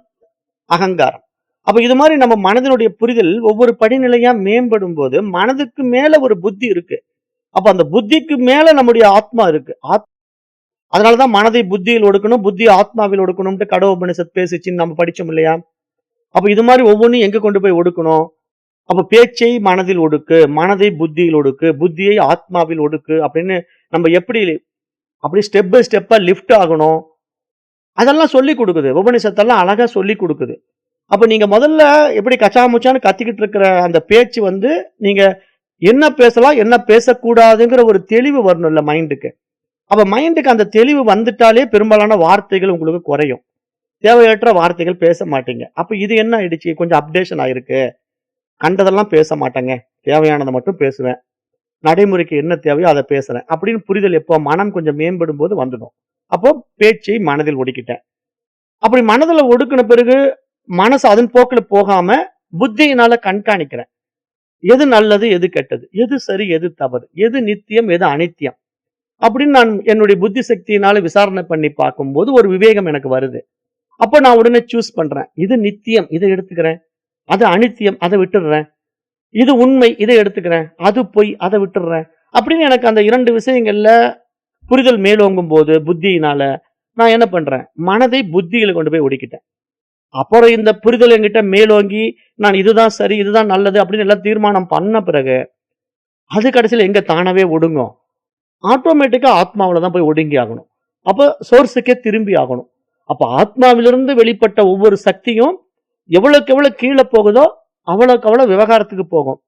Speaker 1: அகங்காரம். அப்ப இது மாதிரி நம்ம மனதினுடைய புரிதல் ஒவ்வொரு படிநிலையா மேம்படும் போது மனதுக்கு மேல ஒரு புத்தி இருக்கு. அப்ப அந்த புத்திக்கு மேல நம்முடைய ஆத்மா இருக்கு. அதனாலதான் மனதை புத்தியில் ஒடுக்கணும், புத்தி ஆத்மாவில் ஒடுக்கணும்ட்டு கடவுபனிஷத் பேசிச்சுன்னு நம்ம படிச்சோம் இல்லையா? அப்ப இது மாதிரி ஒவ்வொன்றும் எங்க கொண்டு போய் ஒடுக்கணும்? அப்ப பேச்சை மனதில் ஒடுக்கு, மனதை புத்தியில் ஒடுக்கு, புத்தியை ஆத்மாவில் ஒடுக்கு அப்படின்னு நம்ம எப்படி அப்படி ஸ்டெப் பை ஸ்டெப்பா லிஃப்ட் ஆகணும். அதெல்லாம் சொல்லி கொடுக்குது. உபநிஷத்தெல்லாம் அழகா சொல்லி கொடுக்குது. அப்ப நீங்க முதல்ல எப்படி கச்சாமுச்சான்னு கத்திக்கிட்டு இருக்கிற அந்த பேச்சு வந்து நீங்க என்ன பேசலாம், என்ன பேசக்கூடாதுங்கிற ஒரு தெளிவு வரணும்ல மைண்டுக்கு. அப்ப மைண்டுக்கு அந்த தெளிவு வந்துட்டாலே பெரும்பாலான வார்த்தைகள் உங்களுக்கு குறையும். தேவையற்ற வார்த்தைகள் பேச மாட்டீங்க. அப்ப இது என்ன ஆயிடுச்சு? கொஞ்சம் அப்டேஷன் ஆயிருக்கு. கண்டதெல்லாம் பேச மாட்டேங்க. தேவையானதை மட்டும் பேசுவேன். நடைமுறைக்கு என்ன தேவையோ அதை பேசுறேன். அப்படின்னு புரிதல் எப்போ மனம் கொஞ்சம் மேம்படும் போது வந்துடும். அப்போ பேச்சை மனதில் ஒடுக்கிட்டேன். அப்படி மனதில் ஒடுக்கின பிறகு மனசு அதன் போக்குல போகாம புத்தியினால கண்காணிக்கிறேன். எது நல்லது, எது கெட்டது, எது சரி, எது தவறு, எது நித்தியம், எது அனித்தியம் அப்படின்னு நான் என்னுடைய புத்தி சக்தியினால விசாரணை பண்ணி பார்க்கும்போது ஒரு விவேகம் எனக்கு வருது. அப்ப நான் உடனே சூஸ் பண்றேன். இது நித்தியம், இதை எடுத்துக்கிறேன். அது அனித்தியம், அதை விட்டுடுறேன். இது உண்மை, இதை எடுத்துக்கிறேன். அது பொய், அதை விட்டுடுறேன். அப்படின்னு எனக்கு அந்த 2 விஷயங்கள்ல புரிதல் மேலோங்கும் போது புத்தியினால நான் என்ன பண்றேன்? மனதை புத்தியில கொண்டு போய் ஒடுக்கிட்டேன். அப்புறம் இந்த புரிதல் என்கிட்ட மேலோங்கி நான் இதுதான் சரி, இதுதான் நல்லது அப்படின்னு எல்லாம் தீர்மானம் பண்ண பிறகு அது கடைசியில் எங்க தானாவே ஒடுங்கும்? ஆட்டோமேட்டிக்கா ஆத்மாவில தான் போய் ஒடுங்கி ஆகணும். அப்ப சோர்ஸுக்கே திரும்பி ஆகணும். அப்ப ஆத்மாவிலிருந்து வெளிப்பட்ட ஒவ்வொரு சக்தியும் எவ்வளவுக்கு எவ்வளவு கீழே போகுதோ அவ்வளவுக்கு அவ்வளவு விவகாரத்துக்கு போகும்.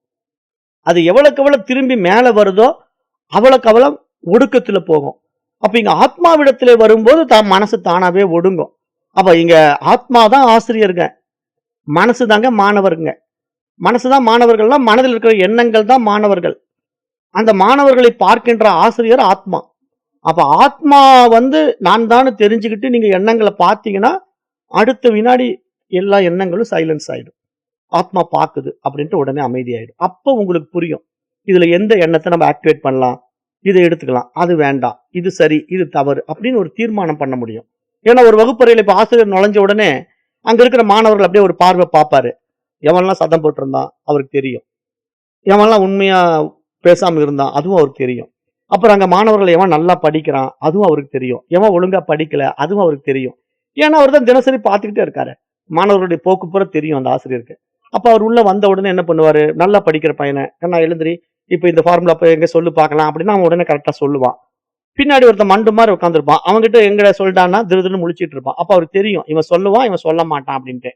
Speaker 1: அது எவ்வளவுக்கு எவ்வளவு திரும்பி மேல வருதோ அவ்வளவுக்கு அவ்வளவு ஒடுக்கத்துல போகும். அப்ப இங்க ஆத்மாவிடத்திலே வரும்போது மனசு தானாவே ஒடுங்கும். அப்ப இங்க ஆத்மா தான் ஆசிரியருங்க, மனசு தாங்க மாணவருங்க. மனசுதான் மாணவர்கள்னா மனதில் இருக்கிற எண்ணங்கள் தான் மாணவர்கள். அந்த மாணவர்களை பார்க்கின்ற ஆசிரியர் ஆத்மா. அப்ப ஆத்மா வந்து நான் தான் தெரிஞ்சுக்கிட்டு நீங்க எண்ணங்களை பார்த்தீங்கன்னா அடுத்த வினாடி எல்லா எண்ணங்களும் சைலன்ஸ் ஆயிடும். ஆத்மா பாக்குது அப்படின்ட்டு உடனே அமைதியாயிடும். அப்ப உங்களுக்கு புரியும் இதுல எந்த எண்ணத்தை நம்ம ஆக்டிவேட் பண்ணலாம், இதை எடுத்துக்கலாம், அது வேண்டாம், இது சரி, இது தவறு அப்படின்னு ஒரு தீர்மானம் பண்ண முடியும். ஏன்னா ஒரு வகுப்பறையில இப்ப ஆசிரியர் நுழைஞ்ச உடனே அங்க இருக்கிற மாணவர்கள் அப்படியே ஒரு பார்வை பார்ப்பாரு. எவன்லாம் சத்தம் போட்டு இருந்தான் அவருக்கு தெரியும். எவன்லாம் உண்மையா பேசாம இருந்தான் அதுவும் அவருக்கு தெரியும். அப்புறம் அங்க மாணவர்கள் எவன் நல்லா படிக்கிறான் அதுவும் அவருக்கு தெரியும். எவன் ஒழுங்கா படிக்கல அதுவும் அவருக்கு தெரியும். ஏன்னா அவர் தான் தினசரி பார்த்துக்கிட்டே இருக்காரு. மாணவர்களுடைய போக்கு பூரா தெரியும் அந்த ஆசிரியருக்கு. அப்ப அவர் உள்ள வந்த உடனே என்ன பண்ணுவாரு? நல்லா படிக்கிற பையனை நான் எழுந்திரி, இப்ப இந்த ஃபார்முலா போய் எங்க சொல்லு பார்க்கலாம் அப்படின்னா அவன் உடனே கரெக்டா சொல்லுவான். பின்னாடி ஒருத்தன் மண்டு மாதிரி உட்காந்துருப்பான். அவன்கிட்ட எங்கட சொல்லிட்டான்னா திருதுன்னு முழிச்சிட்டு இருப்பான். அப்ப அவருக்கு தெரியும் இவன் சொல்லுவான் இவன் சொல்ல மாட்டான் அப்படின்ட்டு.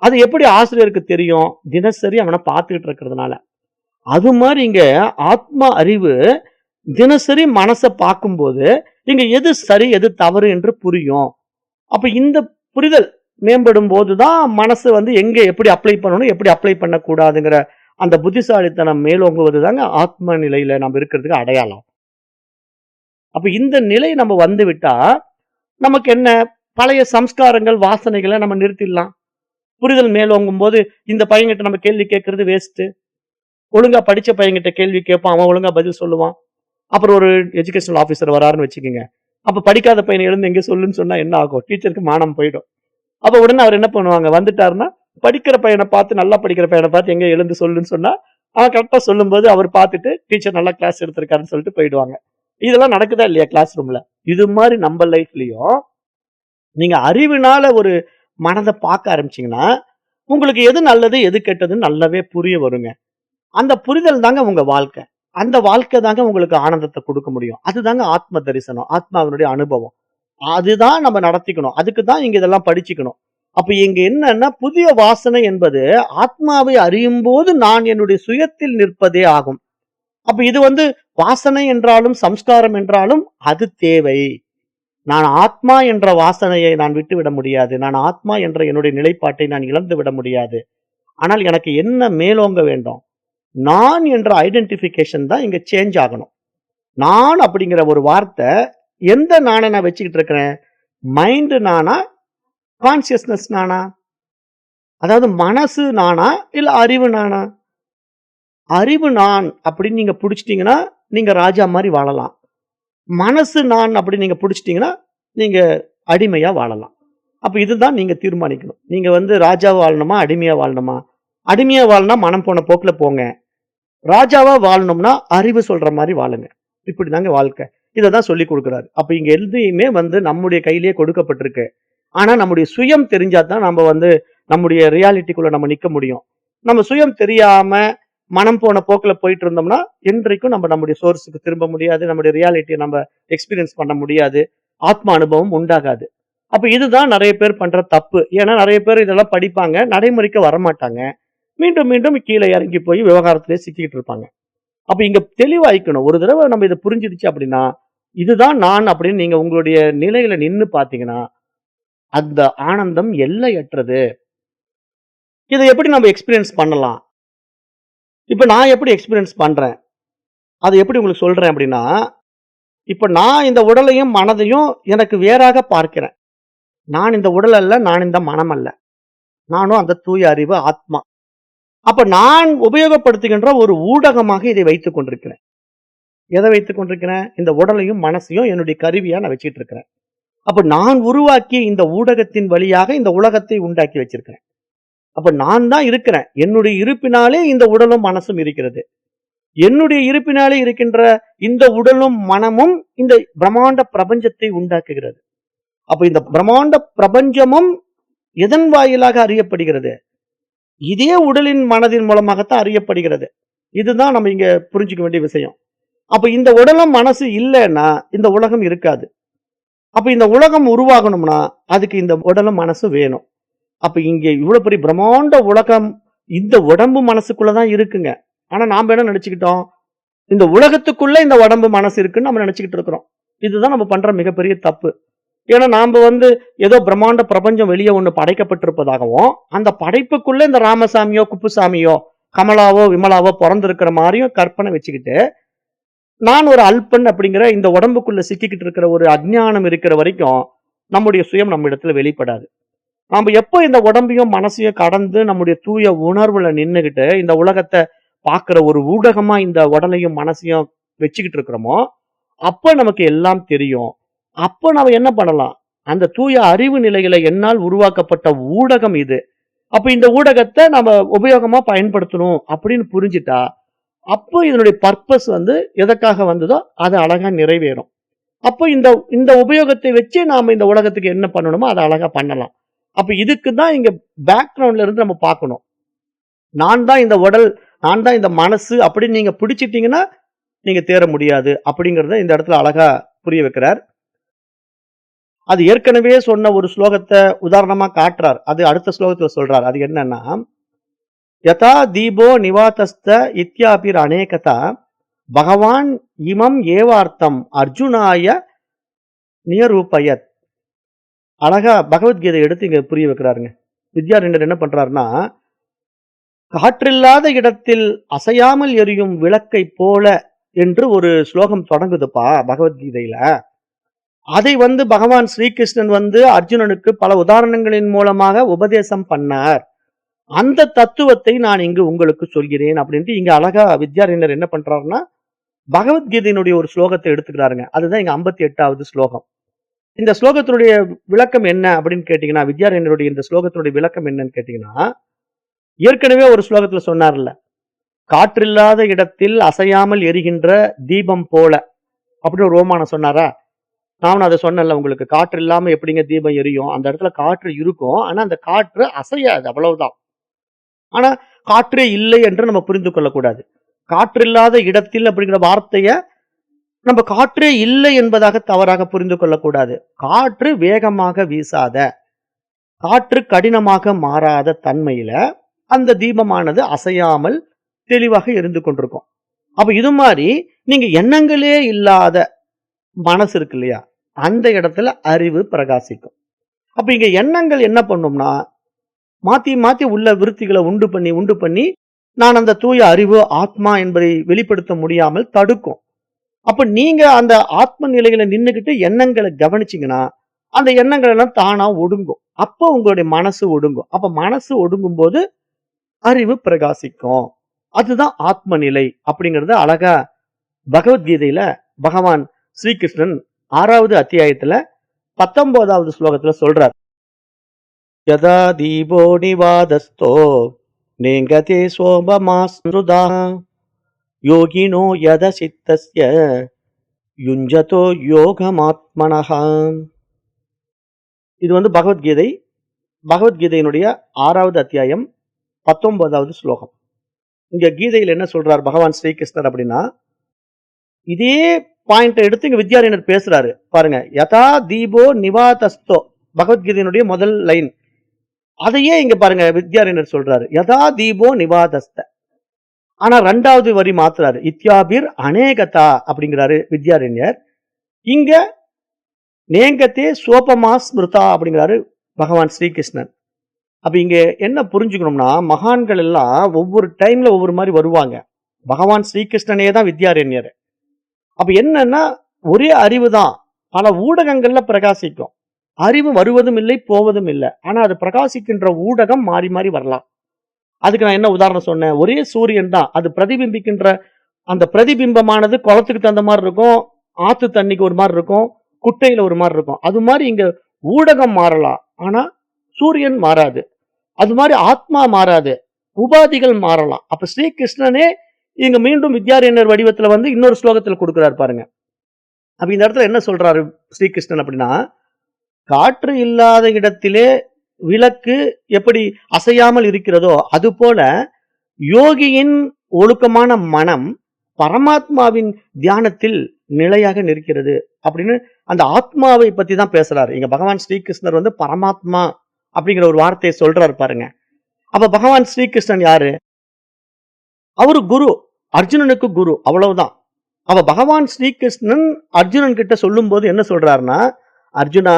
Speaker 1: அது எப்படி ஆசிரியருக்கு தெரியும்? தினசரி அவனை பார்த்துக்கிட்டு இருக்கிறதுனால. அது மாதிரி இங்க ஆத்மா அறிவு தினசரி மனசை பார்க்கும்போது இங்க எது சரி எது தவறு என்று புரியும். அப்ப இந்த புரிதல் மேம்படும் போதுதான் மனசு வந்து எங்க எப்படி அப்ளை பண்ணணும், எப்படி அப்ளை பண்ணக்கூடாதுங்கிற அந்த புத்திசாலித்தனம் மேலோங்குவது தாங்க ஆத்ம நிலையில நம்ம இருக்கிறதுக்கு அடையாளம். அப்ப இந்த நிலை நம்ம வந்துவிட்டா, நமக்கு என்ன பழைய சம்ஸ்காரங்கள், வாசனைகள நம்ம நிறுத்திடலாம். புரிதல் மேலோங்கும்போது, இந்த பையன்கிட்ட நம்ம கேள்வி கேட்கிறது வேஸ்ட்டு. ஒழுங்கா படிச்ச பையன்கிட்ட கேள்வி கேட்போம். அவன் ஒழுங்கா பதில் சொல்லுவான். அப்புறம் ஒரு எஜுகேஷனல் ஆஃபீசர் வராருன்னு வச்சுக்கங்க. அப்ப படிக்காத பையன எழுந்து எங்க சொல்லுன்னு சொன்னா என்ன ஆகும்? டீச்சருக்கு மானம் போயிடும். அப்ப உடனே அவர் என்ன பண்ணுவாங்க? வந்துட்டாருன்னா, படிக்கிற பையன பார்த்து நல்லா படிக்கிற பையன பார்த்து எங்க எழுந்து சொல்லுன்னு சொன்னா, அவன் கரெக்ட்டா சொல்லும்போது அவர் பார்த்துட்டு, டீச்சர் நல்லா கிளாஸ் எடுத்திருக்காருன்னு சொல்லிட்டு போயிடுவாங்க. இதெல்லாம் நடக்குதா இல்லையா கிளாஸ் ரூம்ல? இது மாரி நம்ம லைஃப்லயும், நீங்க அறிவினால ஒரு மனத பார்க்க ஆரம்பிச்சீங்கன்னா, உங்களுக்கு எது நல்லது, எது கெட்டதுன்னு நல்லாவே புரிய வருங்க. அந்த புரிதல் தாங்க உங்க வாழ்க்கை. அந்த வாழ்க்கை தாங்க உங்களுக்கு ஆனந்தத்த குடுக்க முடியும். அதுதாங்க ஆத்ம தரிசனம். ஆத்மாவினுடைய அனுபவம். அதுதான் நம்ம நடத்திக்கணும். அதுக்கு தான் இங்க இதெல்லாம் படிச்சுக்கணும். அப்ப இங்க என்னன்னா, புதிய வாசனை என்பது ஆத்மாவை அறியும்போது நான் என்னுடைய சுயத்தில் நிற்பதே ஆகும். அப்ப இது வந்து வாசனை என்றாலும், சம்ஸ்காரம் என்றாலும் அது தேவை. நான் ஆத்மா என்ற வாசனையை நான் விட்டுவிட முடியாது. நான் ஆத்மா என்ற என்னுடைய நிலைப்பாட்டை நான் இழந்து விட முடியாது. ஆனால் எனக்கு என்ன மேலோங்க வேண்டும்? நான் என்ற ஐடென்டிஃபிகேஷன் தான் இங்க சேஞ்ச் ஆகணும். நான் அப்படிங்கிற ஒரு வார்த்தை எந்த நான நான் வச்சுக்கிட்டு இருக்கிறேன்? மைண்ட் நானா? கான்ஷியஸ்னஸ் நானா? அதாவது மனசு நானா? இல்ல அறிவு நானா? அறிவு நான் அப்படின்னு நீங்க புடிச்சிட்டீங்கன்னா, நீங்க ராஜா மாரி வாழலாம். மனசு நான் அப்படின்னு நீங்க புடிச்சிட்டீங்கன்னா, நீங்க அடிமையா வாழலாம். அப்ப இதுதான் நீங்க தீர்மானிக்கணும். நீங்க வந்து ராஜாவா வாழணுமா? அடிமையா வாழணுமா? அடிமையா வாழணும்னா மனம் போன போக்குல போங்க. ராஜாவா வாழணும்னா அறிவு சொல்ற மாரி வாழுங்க. இப்படிதாங்க வாழ்க்கை. இததான் சொல்லிக் குடுக்குறாரு. அப்ப இங்க எதையுமே வந்து நம்முடைய கையிலேயே கொடுக்கப்பட்டிருக்கு. ஆனா நம்முடைய சுயம் தெரிஞ்சா தான் நம்ம வந்து நம்முடைய ரியாலிட்டிக்குள்ள நம்ம நிக்க முடியும். நம்ம சுயம் தெரியாம மனம் போன போக்குல போயிட்டு இருந்தோம்னா, என்றைக்கும் நம்ம நம்முடைய சோர்ஸ்க்கு திரும்ப முடியாது. நம்முடைய ரியாலிட்டிய நம்ம எக்ஸ்பீரியன்ஸ் பண்ண முடியாது. ஆத்ம அனுபவம் உண்டாகாது. அப்ப இதுதான் நெறைய பேர் பண்ற தப்பு. ஏன்னா நெறைய பேர் இதெல்லாம் படிப்பாங்க. நடைமுறைக்கு வரமாட்டாங்க. மீண்டும் மீண்டும் கீழ இறங்கி போய் விவகாரத்திலே சிக்கிக்கிட்டு இருப்பாங்க. அப்ப இங்க தெளிவாயிக்கணும். ஒரு தடவ நம்ம இத புரிஞ்சிடுச்சு அப்படின்னா, இதுதான் நான் அப்படின்னு நீங்க உங்களுடைய நிலையில நின்னு பார்த்தீங்கன்னா, அந்த ஆனந்தம் எல்லையற்றது. இத எப்படி நம்ம எக்ஸ்பீரியன்ஸ் பண்ணலாம்? இப்ப நான் எப்படி எக்ஸ்பீரியன்ஸ் பண்றேன்? அத எப்படி உங்களுக்கு சொல்றேன் அப்படின்னா, இப்ப நான் இந்த உடலையும், மனதையும் எனக்கு வேறாக பார்க்கிறேன். நான் இந்த உடல் அல்ல, நான் இந்த மனம் அல்ல. நானும் அந்த தூய அறிவு ஆத்மா. அப்ப நான் உபயோகப்படுத்துகின்ற ஒரு ஊடகமாக இதை வைத்துக் கொண்டிருக்கிறேன். எதை வைத்துக் கொண்டிருக்கிறேன்? இந்த உடலையும், மனசையும் என்னுடைய கருவியா நான் வச்சுட்டு இருக்கிறேன். அப்ப நான் உருவாக்கிய இந்த ஊடகத்தின் வழியாக இந்த உலகத்தை உண்டாக்கி வச்சிருக்கிறேன். அப்ப நான் தான் இருக்கிறேன். என்னுடைய இருப்பினாலே இந்த உடலும், மனசும் இருக்கிறது. என்னுடைய இருப்பினாலே இருக்கின்ற இந்த உடலும், மனமும் இந்த பிரம்மாண்ட பிரபஞ்சத்தை உண்டாக்குகிறது. அப்ப இந்த பிரம்மாண்ட பிரபஞ்சமும் எதன் வாயிலாக அறியப்படுகிறது? இதே உடலின், மனதின் மூலமாகத்தான் அறியப்படுகிறது. இதுதான் நம்ம இங்க புரிஞ்சுக்க வேண்டிய விஷயம். அப்ப இந்த உடலும், மனசு இல்லன்னா இந்த உலகம் இருக்காது. அப்ப இந்த உலகம் உருவாகணும்னா, அதுக்கு இந்த உடலும், மனசும் வேணும். அப்ப இங்க இவ்வளவு பெரிய பிரம்மாண்ட உலகம் இந்த உடம்பு மனசுக்குள்ள தான் இருக்குங்க. ஆனா நாம என்ன நினைச்சுக்கிட்டோம்? இந்த உலகத்துக்குள்ள இந்த உடம்பு மனசு இருக்குன்னு நம்ம நினைச்சுக்கிட்டு இருக்கிறோம். இதுதான் நம்ம பண்ற மிகப்பெரிய தப்பு. ஏன்னா நாம வந்து ஏதோ பிரம்மாண்ட பிரபஞ்சம் வெளியே ஒண்ணு படைக்கப்பட்டிருப்பதாகவும், அந்த படைப்புக்குள்ள இந்த ராமசாமியோ, குப்புசாமியோ, கமலாவோ, விமலாவோ பொறந்திருக்கிற மாரியும் கற்பனை வச்சுக்கிட்டு, நான் ஒரு அல்பன் அப்படிங்கிற இந்த உடம்புக்குள்ள சிக்கிக்கிட்டு இருக்கிற ஒரு அஞ்ஞானம் இருக்கிற வரைக்கும், நம்முடைய சுயம் நம்ம இடத்துல வெளிப்படாது. நாம எப்போ இந்த உடம்பையும், மனசையும் கடந்து நம்முடைய தூய உணர்வுல நின்னுகிட்டு, இந்த உலகத்த பார்க்கிற ஒரு ஊடகமா இந்த உடலையும், மனசையும் வச்சுக்கிட்டு இருக்கிறோமோ, அப்ப நமக்கு எல்லாம் தெரியும். அப்ப நாம என்ன பண்ணலாம்? அந்த தூய அறிவு நிலையில என்னால் உருவாக்கப்பட்ட ஊடகம் இது. அப்ப இந்த ஊடகத்த நம்ம உபயோகமா பயன்படுத்தணும் அப்படின்னு புரிஞ்சுட்டா, அப்போ இதனுடைய பர்ப்பஸ் வந்து எதற்காக வந்ததோ, அது அழகா நிறைவேறும். அப்போ இந்த இந்த உபயோகத்தை வச்சு நாம இந்த உலகத்துக்கு என்ன பண்ணணுமோ, அத அழகா பண்ணலாம். அப்ப இதுக்கு தான் இங்க பேக்ரவுண்ட்ல இருந்து நம்ம பார்க்கணும். நான் தான் இந்த உடல், நான் தான் இந்த மனசு அப்படின்னு நீங்க பிடிச்சிட்டீங்கன்னா, நீங்க தேற முடியாது. அப்படிங்கிறத இந்த இடத்துல அழகா புரிய வைக்கிறார். அது ஏற்கனவே சொன்ன ஒரு ஸ்லோகத்த உதாரணமா காட்டுறார். அது அடுத்த ஸ்லோகத்துல சொல்றார். அது என்னன்னா, யதா தீபோ நிவாதஸ்த இத்யாபிர் அநேகதா பகவான் இமம் ஏவார்த்தம் அர்ஜுனாய நியரூபயத். அழகா பகவத்கீதை எடுத்து இங்க புரிய வைக்கிறாருங்க. வித்யாரண்யர் என்ன பண்றாருன்னா, காற்றில்லாத இடத்தில் அசையாமல் எரியும் விளக்கை போல என்று ஒரு ஸ்லோகம் தொடங்குதுப்பா பகவத்கீதையில. அதை பகவான் ஸ்ரீகிருஷ்ணன் அர்ஜுனனுக்கு பல உதாரணங்களின் மூலமாக உபதேசம் பண்ணார். அந்த தத்துவத்தை நான் இங்கு உங்களுக்கு சொல்கிறேன் அப்படின்ட்டு இங்க அழகா வித்யாரண்யர் என்ன பண்றாருன்னா, பகவத்கீதையினுடைய ஒரு ஸ்லோகத்தை எடுத்துக்கிறாருங்க. அதுதான் இங்க 58வது ஸ்லோகம். இந்த ஸ்லோகத்தினுடைய விளக்கம் என்ன அப்படின்னு கேட்டீங்கன்னா, வித்யாரண்யருடைய இந்த ஸ்லோகத்தினுடைய விளக்கம் என்னன்னு கேட்டீங்கன்னா, ஏற்கனவே ஒரு ஸ்லோகத்துல சொன்னார்ல, காற்றில்லாத இடத்தில் அசையாமல் எரிகின்ற தீபம் போல அப்படின்னு ஒரு ஓமானம் சொன்னாரா? நான் அதை சொன்னேன்ல உங்களுக்கு. காற்று இல்லாம எப்படிங்க தீபம் எரியும்? அந்த இடத்துல காற்று இருக்கும். ஆனா அந்த காற்று அசையாது, அவ்வளவுதான். ஆனா காற்றே இல்லை என்று நம்ம புரிந்து கொள்ளக்கூடாது. காற்றில்லாத இடத்தில் அப்படிங்கிற வார்த்தைய நம்ம காற்றே இல்லை என்பதாக தவறாக புரிந்து கொள்ளக்கூடாது. காற்று வேகமாக வீசாத, காற்று கடினமாக மாறாத தன்மையில அந்த தீபமானது அசையாமல் தெளிவாக எரிந்து கொண்டிருக்கும். அப்ப இது மாதிரி நீங்க எண்ணங்களே இல்லாத மனசு இருக்கு இல்லையா, அந்த இடத்துல அறிவு பிரகாசிக்கும். அப்ப இங்க எண்ணங்கள் என்ன பண்ணும்னா, மாத்தி மாத்தி உள்ள விருத்திகளை உண்டு பண்ணி நான் அந்த தூய அறிவு ஆத்மா என்பதை வெளிப்படுத்த முடியாமல் தடுக்கும். அப்ப நீங்க அந்த ஆத்ம நிலையில நின்னுகிட்டு எண்ணங்களை கவனிச்சீங்கன்னா, அந்த எண்ணங்கள் எல்லாம் தானா ஒடுங்கும். அப்போ உங்களுடைய மனசு ஒடுங்கும். அப்ப மனசு ஒடுங்கும் போது அறிவு பிரகாசிக்கும். அதுதான் ஆத்ம நிலை அப்படிங்கறது அழகா பகவத்கீதையில பகவான் ஸ்ரீகிருஷ்ணன் 6வது அத்தியாயத்துல 19வது ஸ்லோகத்துல சொல்றார். யதா தீபோ நிவாதஸ்தோ நேங்கதே சோபமாஸ்ருதா யோகினோ யத சித்தஸ்ய யுஞ்சதோ யோகமாத்மனஹா. இது பகவத்கீதையினுடைய 6வது அத்தியாயம் 19வது ஸ்லோகம். இங்க கீதையில் என்ன சொல்றார் பகவான் ஸ்ரீகிருஷ்ணர் அப்படின்னா, இதே பாயிண்ட் எடுத்து இங்க வித்யாரண்யர் பேசுறாரு பாருங்க. யதா தீபோ நிவாதஸ்தோ, பகவத்கீதையினுடைய முதல் லைன். அதையே இங்க பாருங்க வித்யாரண்யர் சொல்றாரு, யதா தீபோ நிவாதஸ்த. ஆனா 2வது வரி மாத்துறாரு, இத்யாபிர் அநேகதா அப்படிங்கிறாரு வித்யாரண்யர். இங்க நேங்கத்தே சோபமா ஸ்மிருதா அப்படிங்கிறாரு பகவான் ஸ்ரீகிருஷ்ணன். அப்ப இங்க என்ன புரிஞ்சுக்கணும்னா, மகான்கள் எல்லாம் ஒவ்வொரு டைம்ல ஒவ்வொரு மாதிரி வருவாங்க. பகவான் ஸ்ரீகிருஷ்ணனே தான் வித்யாரண்யர். அப்ப என்னன்னா, ஒரே அறிவு தான் பல ஊடகங்கள்ல பிரகாசிக்கும். அறிவு வருவதும் இல்லை போவதும் இல்லை. ஆனா அது பிரகாசிக்கின்ற ஊடகம் மாறி மாறி வரலாம். அதுக்கு நான் என்ன உதாரணம் சொன்னேன், ஒரே சூரியன் தான். அது பிரதிபிம்பிக்கின்ற அந்த பிரதிபிம்பமானது குளத்துக்கு தகுந்த மாதிரி இருக்கும், ஆத்து தண்ணிக்கு ஒரு மாதிரி இருக்கும், குட்டையில ஒரு மாதிரி இருக்கும். அது மாதிரி இங்க ஊடகம் மாறலாம், ஆனா சூரியன் மாறாது. அது மாதிரி ஆத்மா மாறாது, உபாதிகள் மாறலாம். அப்ப ஸ்ரீகிருஷ்ணனே இங்க மீண்டும் வித்யாரண்யர் வடிவத்துல இன்னொரு ஸ்லோகத்துல கொடுக்கிறார் பாருங்க. அப்ப இந்த இடத்துல என்ன சொல்றாரு ஸ்ரீகிருஷ்ணன் அப்படின்னா, காற்று இல்லாத இடத்திலே விளக்கு எப்படி அசையாமல் இருக்கிறதோ அது போல யோகியின் ஒழுக்கமான மனம் பரமாத்மாவின் தியானத்தில் நிலையாக நிற்கிறது அப்படின்னு அந்த ஆத்மாவை பத்தி தான் பேசுறாரு. இங்க பகவான் ஸ்ரீகிருஷ்ணர் பரமாத்மா அப்படிங்கிற ஒரு வார்த்தையை சொல்றாரு பாருங்க. அப்ப பகவான் ஸ்ரீகிருஷ்ணன் யாரு? அவரு குரு, அர்ஜுனனுக்கு குரு, அவ்வளவுதான். அப்ப பகவான் ஸ்ரீகிருஷ்ணன் அர்ஜுனன் கிட்ட சொல்லும் போது என்ன சொல்றாருன்னா, அர்ஜுனா,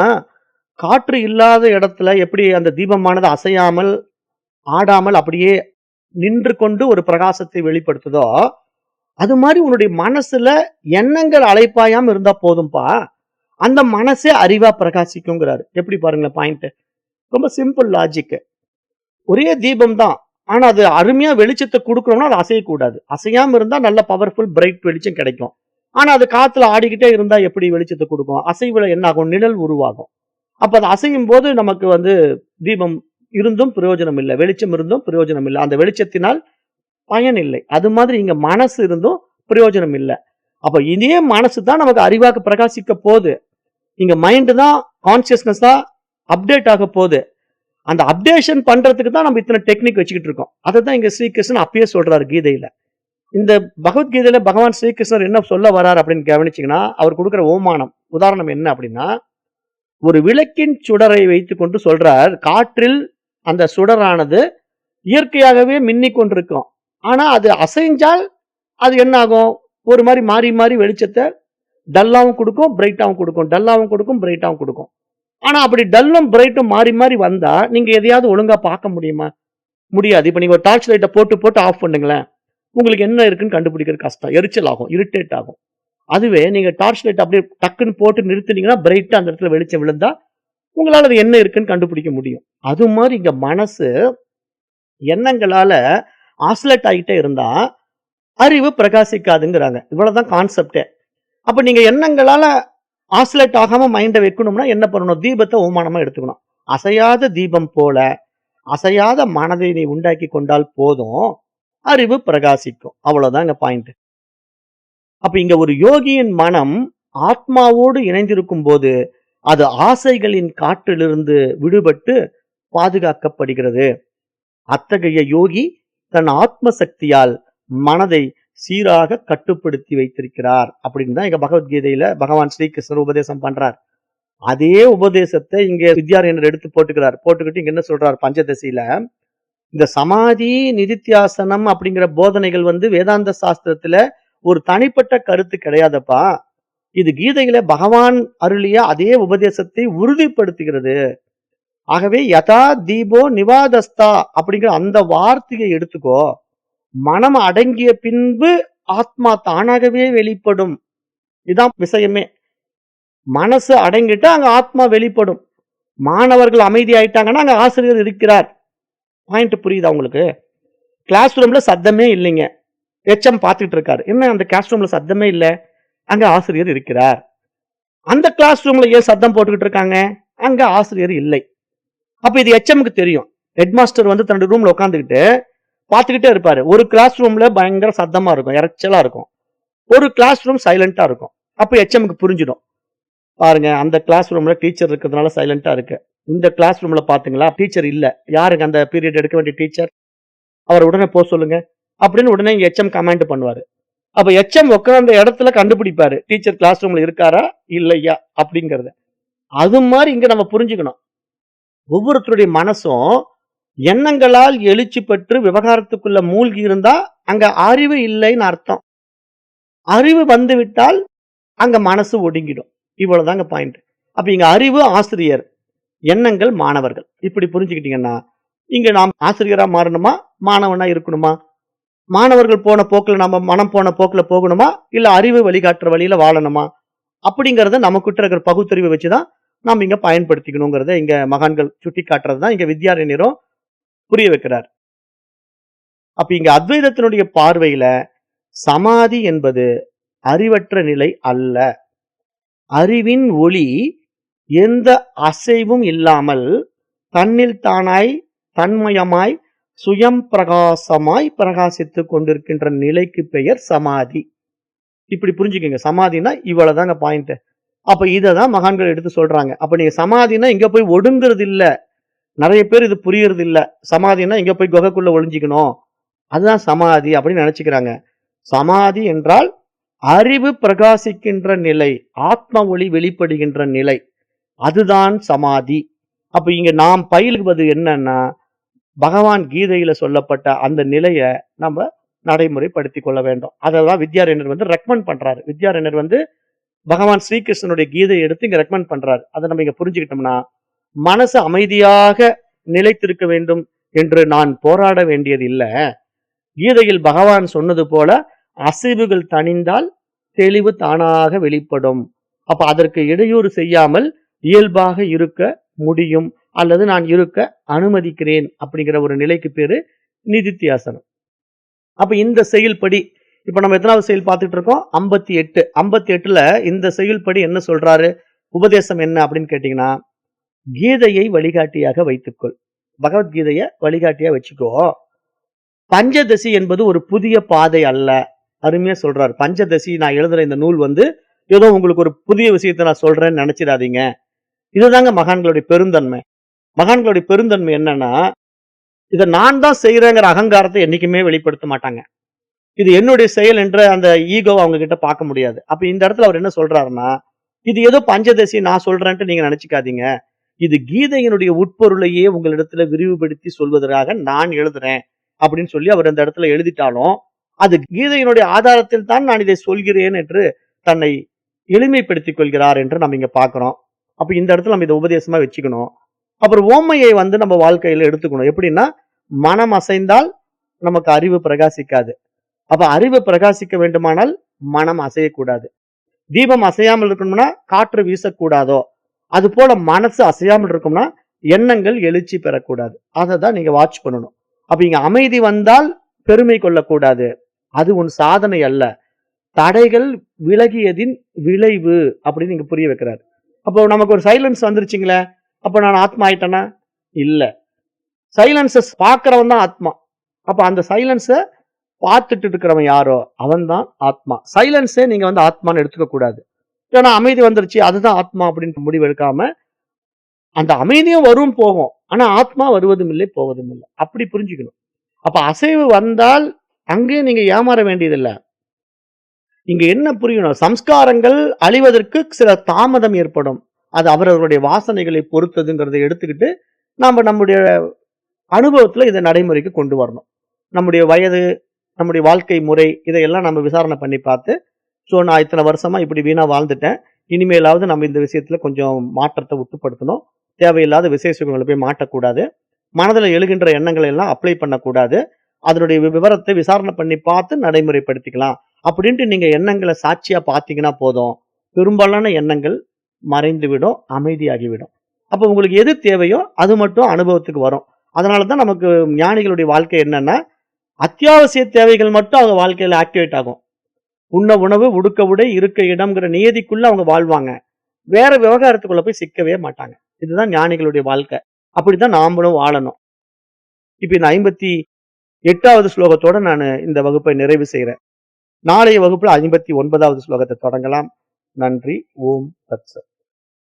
Speaker 1: காற்று இல்லாத இடத்துல எப்படி அந்த தீபமானது அசையாமல் ஆடாமல் அப்படியே நின்று கொண்டு ஒரு பிரகாசத்தை வெளிப்படுத்துதோ, அது மாதிரி உன்னுடைய மனசுல எண்ணங்கள் அலைப்பாயாம இருந்தா போதும்பா, அந்த மனசே அறிவா பிரகாசிக்குங்கிறாரு. எப்படி பாருங்களேன் பாயிண்ட். ரொம்ப சிம்பிள் லாஜிக். ஒரே தீபம் தான், ஆனா அது அருமையா வெளிச்சத்தை கொடுக்கணும்னா அது அசையக்கூடாது. அசையாம இருந்தா நல்ல பவர்ஃபுல் பிரைட் வெளிச்சம் கிடைக்கும். ஆனா அது காத்துல ஆடிக்கிட்டே இருந்தா எப்படி வெளிச்சத்தை கொடுக்கும்? அசைவுல என்ன ஆகும்? நிழல் உருவாகும். அப்ப அது அசையும் போது நமக்கு தீபம் இருந்தும் பிரயோஜனம் இல்லை, வெளிச்சம் இருந்தும் பிரயோஜனம் இல்லை, அந்த வெளிச்சத்தினால் பயன் இல்லை. அது மாதிரி இங்க மனசு இருந்தும் பிரயோஜனம் இல்லை. அப்ப இதே மனசு தான் நமக்கு அறிவாக பிரகாசிக்க போகுது. இங்க மைண்ட் தான், கான்சியஸ்னஸ் தான் அப்டேட் ஆக போகுது. அந்த அப்டேஷன் பண்றதுக்கு தான் நம்ம இத்தனை டெக்னிக் வச்சுக்கிட்டு இருக்கோம். அதை தான் இங்க ஸ்ரீகிருஷ்ணன் அப்பயே சொல்றாரு கீதையில. இந்த பகவத்கீதையில பகவான் ஸ்ரீகிருஷ்ணர் என்ன சொல்ல வர்றார் அப்படின்னு கவனிச்சீங்கன்னா, அவர் கொடுக்குற ஓமானம் உதாரணம் என்ன அப்படின்னா, ஒரு விளக்கின் சுடரை வைத்துக் கொண்டு சொல்றார், காற்றில் அந்த சுடரானது இயற்கையாகவே மின்னிக் கொண்டிருக்கும். ஆனா அது அசைஞ்சால் அது என்ன ஆகும்? ஒரு மாதிரி மாறி மாறி வெளிச்சத்தை டல்லாவும் கொடுக்கும், பிரைட்டாவும் கொடுக்கும். டல்லாவும் கொடுக்கும், பிரைட்டாவும் கொடுக்கும். ஆனா அப்படி டல்லும், பிரைட்டும் மாறி மாறி வந்தா, நீங்க எதையாவது ஒழுங்கா பார்க்க முடியுமா? முடியாது. இப்ப நீங்க ஒரு டார்ச் லைட்ட போட்டு போட்டு ஆஃப் பண்ணுங்களேன். உங்களுக்கு என்ன இருக்குன்னு கண்டுபிடிக்கிறது கஷ்டம். எரிச்சல் ஆகும், இரிட்டேட் ஆகும். அதுவே நீங்க டார்ச் லைட் அப்படியே டக்குன்னு போட்டு நிறுத்துனீங்கன்னா, பிரைட்டா அந்த இடத்துல வெளிச்சம் விழுந்தா, உங்களால அது என்ன இருக்குன்னு கண்டுபிடிக்க முடியும். அது மாரி இங்க மனசு எண்ணங்களால ஆசிலேட் ஆகிட்டே இருந்தா, அறிவு பிரகாசிக்காதுங்கிறாங்க. இவ்வளவுதான் கான்செப்ட்டே. அப்ப நீங்க எண்ணங்களால ஆசிலேட் ஆகாம மைண்ட வைக்கணும்னா என்ன பண்ணணும்? தீபத்த ஓமானமா எடுத்துக்கணும். அசையாத தீபம் போல, அசையாத மனதை நீ உண்டாக்கி கொண்டால் போதும், அறிவு பிரகாசிக்கும். அவ்வளவுதாங்க பாயிண்ட். அப்ப இங்க ஒரு யோகியின் மனம் ஆத்மாவோடு இணைந்திருக்கும் போது, அது ஆசைகளின் காற்றிலிருந்து விடுபட்டு பாதுகாக்கப்படுகிறது. அத்தகைய யோகி தன் ஆத்ம சக்தியால் மனதை சீராக கட்டுப்படுத்தி வைத்திருக்கிறார் அப்படின்னு தான் இங்க பகவத்கீதையில பகவான் ஸ்ரீகிருஷ்ணர் உபதேசம் பண்றார். அதே உபதேசத்தை இங்க வித்யாரண்யர் எடுத்து போட்டுக்கிறார். போட்டுக்கிட்டு இங்க என்ன சொல்றார் பஞ்சதசியில, இந்த சமாதி நிதித்தியாசனம் அப்படிங்கிற போதனைகள் வேதாந்த சாஸ்திரத்துல ஒரு தனிப்பட்ட கருத்து கிடையாதப்பா. இது கீதையில பகவான் அருளிய அதே உபதேசத்தை உறுதிப்படுத்துகிறது. ஆகவே யதா தீபோ நிவாதஸ்தா அப்படிங்கிற அந்த வார்த்தையை எடுத்துக்கோ. மனம் அடங்கிய பின்பு ஆத்மா தானாகவே வெளிப்படும். இதான் விஷயமே. மனசு அடங்கிட்டா அங்க ஆத்மா வெளிப்படும். மாணவர்கள் அமைதி ஆயிட்டாங்கன்னா அங்க ஆசிரியர் இருக்கிறார். பாயிண்ட் புரியுதா உங்களுக்கு? கிளாஸ் ரூம்ல சத்தமே இல்லைங்க. எச்எம் பார்த்துட்டு இருக்காரு. என்ன அந்த கிளாஸ் ரூம்ல சத்தமே இல்ல? அங்க ஆசிரியர் இருக்கிறார். அந்த கிளாஸ் ரூம்ல ஏன் சத்தம் போட்டுக்கிட்டு இருக்காங்க? அங்க ஆசிரியர் இல்லை. அப்ப இது எச்எம்க்கு தெரியும். ஹெட் மாஸ்டர் தன்னுடைய ரூம்ல உட்காந்துக்கிட்டு பார்த்துக்கிட்டே இருப்பாரு. ஒரு கிளாஸ் ரூம்ல பயங்கர சத்தமா இருக்கும், இறைச்சலா இருக்கும். ஒரு கிளாஸ் ரூம் சைலண்டா இருக்கும். அப்ப எச்எம்க்கு புரிஞ்சிடும். பாருங்க, அந்த கிளாஸ் ரூம்ல டீச்சர் இருக்கிறதுனால சைலண்டா இருக்கு. இந்த கிளாஸ் ரூம்ல பாத்தீங்களா டீச்சர் இல்ல. யாருங்க அந்த பீரியட் எடுக்க வேண்டிய டீச்சர்? அவர் உடனே போக சொல்லுங்க அப்படின்னு உடனே எச்எம் கமாண்ட் பண்ணுவாரு. அப்ப எச்எம் உட்கார்ந்த இடத்துல கண்டுபிடிப்பாரு டீச்சர் கிளாஸ் ரூம்ல இருக்காரா இல்லையா அப்படிங்கறத. அது மாதிரி இங்க நம்ம புரிஞ்சுக்கணும். ஒவ்வொருத்தருடைய மனசும் எண்ணங்களால் எழுச்சி பெற்று விவகாரத்துக்குள்ள மூழ்கி இருந்தா அங்க அறிவு இல்லைன்னு அர்த்தம். அறிவு வந்து விட்டால் அங்க மனசு ஒடுங்கிடும். இவ்வளவுதாங்க பாயிண்ட். அப்ப இங்க அறிவு ஆசிரியர், எண்ணங்கள் மாணவர்கள். இப்படி புரிஞ்சுக்கிட்டீங்கன்னா இங்க நாம் ஆசிரியரா மாறணுமா, மாணவனா இருக்கணுமா? மாணவர்கள் போன போக்குல நம்ம மனம் போன போக்குல போகணுமா, இல்ல அறிவு வழிகாட்டுற வழியில வாழணுமா? அப்படிங்கறத நமக்கிட்ட இருக்கிற பகுத்தறிவை வச்சுதான் நாம் இங்க பயன்படுத்திக்கணுங்கிறத இங்க மகான்கள் சுட்டி காட்டுறதுதான் இங்க வித்யாரண்யரும் புரிய வைக்கிறார். அப்ப இங்க அத்வைதத்தினுடைய பார்வையில சமாதி என்பது அறிவற்ற நிலை அல்ல. அறிவின் ஒளி எந்த அசைவும் இல்லாமல் தன்னில் தானாய் தன்மயமாய் சுயம் பிரகாசமாய் பிரகாசித்துக் கொண்டிருக்கின்ற நிலைக்கு பெயர் சமாதி. இப்படி புரிஞ்சுக்கங்க. சமாதினா இவ்வளவுதாங்க பாயிண்ட். அப்ப இததான் மகான்கள் எடுத்து சொல்றாங்க. அப்ப நீங்க சமாதினா இங்க போய் ஒடுங்குறது இல்ல. நிறைய பேர் இது புரியறது இல்ல. சமாதினா இங்க போய் குகைக்குள்ள ஒளிஞ்சிக்கணும், அதுதான் சமாதி அப்படின்னு நினைச்சுக்கிறாங்க. சமாதி என்றால் அறிவு பிரகாசிக்கின்ற நிலை, ஆத்ம ஒளி வெளிப்படுகின்ற நிலை, அதுதான் சமாதி. அப்ப இங்க நாம் பயிலுவது என்னன்னா, பகவான் கீதையில சொல்லப்பட்ட அந்த நிலைய நம்ம நடைமுறைப்படுத்திக் கொள்ள வேண்டும். அததான் வித்யாரண்யர் ரெக்கமெண்ட் பண்றாரு. வித்யாரண்யர் பகவான் ஸ்ரீகிருஷ்ணனுடைய கீதையை எடுத்து இங்க ரெக்கமெண்ட் பண்றாரு. அதை நம்ம இங்க புரிஞ்சுக்கிட்டோம்னா, மனசு அமைதியாக நிலைத்திருக்க வேண்டும் என்று நான் போராட வேண்டியது இல்ல. கீதையில் பகவான் சொன்னது போல அசைவுகள் தணிந்தால் தெளிவு தானாக வெளிப்படும். அப்ப அதற்கு இடையூறு செய்யாமல் இயல்பாக இருக்க முடியும், அல்லது நான் இருக்க அனுமதிக்கிறேன் அப்படிங்கிற ஒரு நிலைக்கு பேரு நிதித்தியாசனம். அப்ப இந்த செயல்படி இப்ப நம்ம எத்தனாவது செயல் பார்த்துட்டு இருக்கோம்? 58. 58ல இந்த செயல்படி என்ன சொல்றாரு, உபதேசம் என்ன அப்படின்னு கேட்டீங்கன்னா, கீதையை வழிகாட்டியாக வைத்துக்கொள். பகவத்கீதைய வழிகாட்டியா வச்சுக்கோ. பஞ்சதசி என்பது ஒரு புதிய பாதை அல்ல. அருமையா சொல்றாரு. பஞ்சதசி நான் எழுதுற இந்த நூல் ஏதோ உங்களுக்கு ஒரு புதிய விஷயத்தை நான் சொல்றேன்னு நினைச்சிடாதீங்க. இதுதாங்க மகான்களுடைய பெருந்தன்மை. மகான்களுடைய பெருந்தன்மை என்னன்னா, இதை நான் தான் செய்யறேங்கிற அகங்காரத்தை என்னைக்குமே வெளிப்படுத்த மாட்டாங்க. இது என்னுடைய செயல் என்ற அந்த ஈகோவை அவங்க கிட்ட பார்க்க முடியாது. அப்ப இந்த இடத்துல அவர் என்ன சொல்றாருன்னா, இது ஏதோ பஞ்சதசி நான் சொல்றேன்ட்டு நீங்க நினைச்சுக்காதீங்க. இது கீதையினுடைய உட்பொருளையே உங்களிடத்துல விரிவுபடுத்தி சொல்வதற்காக நான் எழுதுறேன் அப்படின்னு சொல்லி அவர் அந்த இடத்துல எழுதிட்டாலும், அது கீதையினுடைய ஆதாரத்தில் தான் நான் இதை சொல்கிறேன் என்று தன்னை எளிமைப்படுத்திக் கொள்கிறார் என்று நம்ம இங்க பார்க்கிறோம். அப்ப இந்த இடத்துல நம்ம இதை உபதேசமா வச்சுக்கணும். அப்புறம் ஓமையை நம்ம வாழ்க்கையில எடுத்துக்கணும். எப்படின்னா, மனம் அசைந்தால் நமக்கு அறிவு பிரகாசிக்காது. அப்ப அறிவு பிரகாசிக்க வேண்டுமானால் மனம் அசையக்கூடாது. தீபம் அசையாமல் இருக்கணும்னா காற்று வீசக்கூடாதோ, அது போல மனசு அசையாமல் இருக்கும்னா எண்ணங்கள் எழுச்சி பெறக்கூடாது. அதை தான் நீங்க வாட்ச் பண்ணணும். அப்ப இங்க அமைதி வந்தால் பெருமை கொள்ளக்கூடாது. அது உன் சாதனை அல்ல, தடைகள் விலகியதின் விளைவு அப்படின்னு நீங்க புரிய வைக்கிறாரு. அப்போ நமக்கு ஒரு சைலன்ஸ் வந்துருச்சுங்களே, அப்ப நான் ஆத்மா ஆயிட்டேனா? இல்ல. சைலன்சஸ் பார்க்கிறவன் தான் ஆத்மா. அப்ப அந்த சைலன்ஸ பார்த்துட்டு இருக்கிறவன் யாரோ அவன் தான் ஆத்மா. சைலன்ஸே நீங்க ஆத்மான்னு எடுத்துக்க கூடாது. ஏன்னா அமைதி வந்துருச்சு அதுதான் ஆத்மா அப்படின்னு முடிவு எடுக்காம, அந்த அமைதியும் வரும் போகும். ஆனா ஆத்மா வருவதும் இல்லை போவதும் இல்லை. அப்படி புரிஞ்சுக்கணும். அப்ப அசைவு வந்தால் அங்கேயும் நீங்க ஏமாற வேண்டியதில்லை. இங்க என்ன புரியணும், சம்ஸ்காரங்கள் அழிவதற்கு சில தாமதம் ஏற்படும். அது அவரவருடைய வாசனைகளை பொறுத்ததுங்கிறதை எடுத்துக்கிட்டு நாம நம்முடைய அனுபவத்துல இதை நடைமுறைக்கு கொண்டு வரணும். நம்முடைய வயது, நம்முடைய வாழ்க்கை முறை இதையெல்லாம் நம்ம விசாரணை பண்ணி பார்த்து, நான் இத்தனை வருஷமா இப்படி வீணா வாழ்ந்துட்டேன், இனிமேலாவது நம்ம இந்த விஷயத்துல கொஞ்சம் மாற்றத்தை உட்படுத்தணும். தேவையில்லாத விசேஷ சுகங்களை போய் மாட்டக்கூடாது. மனதில் எழுகின்ற எண்ணங்களை எல்லாம் அப்ளை பண்ணக்கூடாது. அதனுடைய விவரத்தை விசாரணை பண்ணி பார்த்து நடைமுறைப்படுத்திக்கலாம் அப்படின்ட்டு நீங்க எண்ணங்களை சாட்சியா பார்த்தீங்கன்னா போதும், பெரும்பாலான எண்ணங்கள் மறைந்துவிடும், அமைதியாகிவிடும். அப்ப உங்களுக்கு எது தேவையோ அது மட்டும் அனுபவத்துக்கு வரும். அதனாலதான் நமக்கு ஞானிகளுடைய வாழ்க்கை என்னன்னா, அத்தியாவசிய தேவைகள் மட்டும் அவங்க வாழ்க்கையில ஆக்டிவேட் ஆகும். உண்ண உணவு, உடுக்க உடை, இருக்க இடம்ங்கிற நியதிக்குள்ள அவங்க வாழ்வாங்க. வேற விவகாரத்துக்குள்ள போய் சிக்கவே மாட்டாங்க. இதுதான் ஞானிகளுடைய வாழ்க்கை. அப்படித்தான் நாமளும் வாழணும். இப்ப இந்த 58வது ஸ்லோகத்தோட நான் இந்த வகுப்பை நிறைவு செய்கிறேன். நாளைய வகுப்புல 59வது ஸ்லோகத்தை தொடங்கலாம். நன்றி. ஓம் தத்சத்.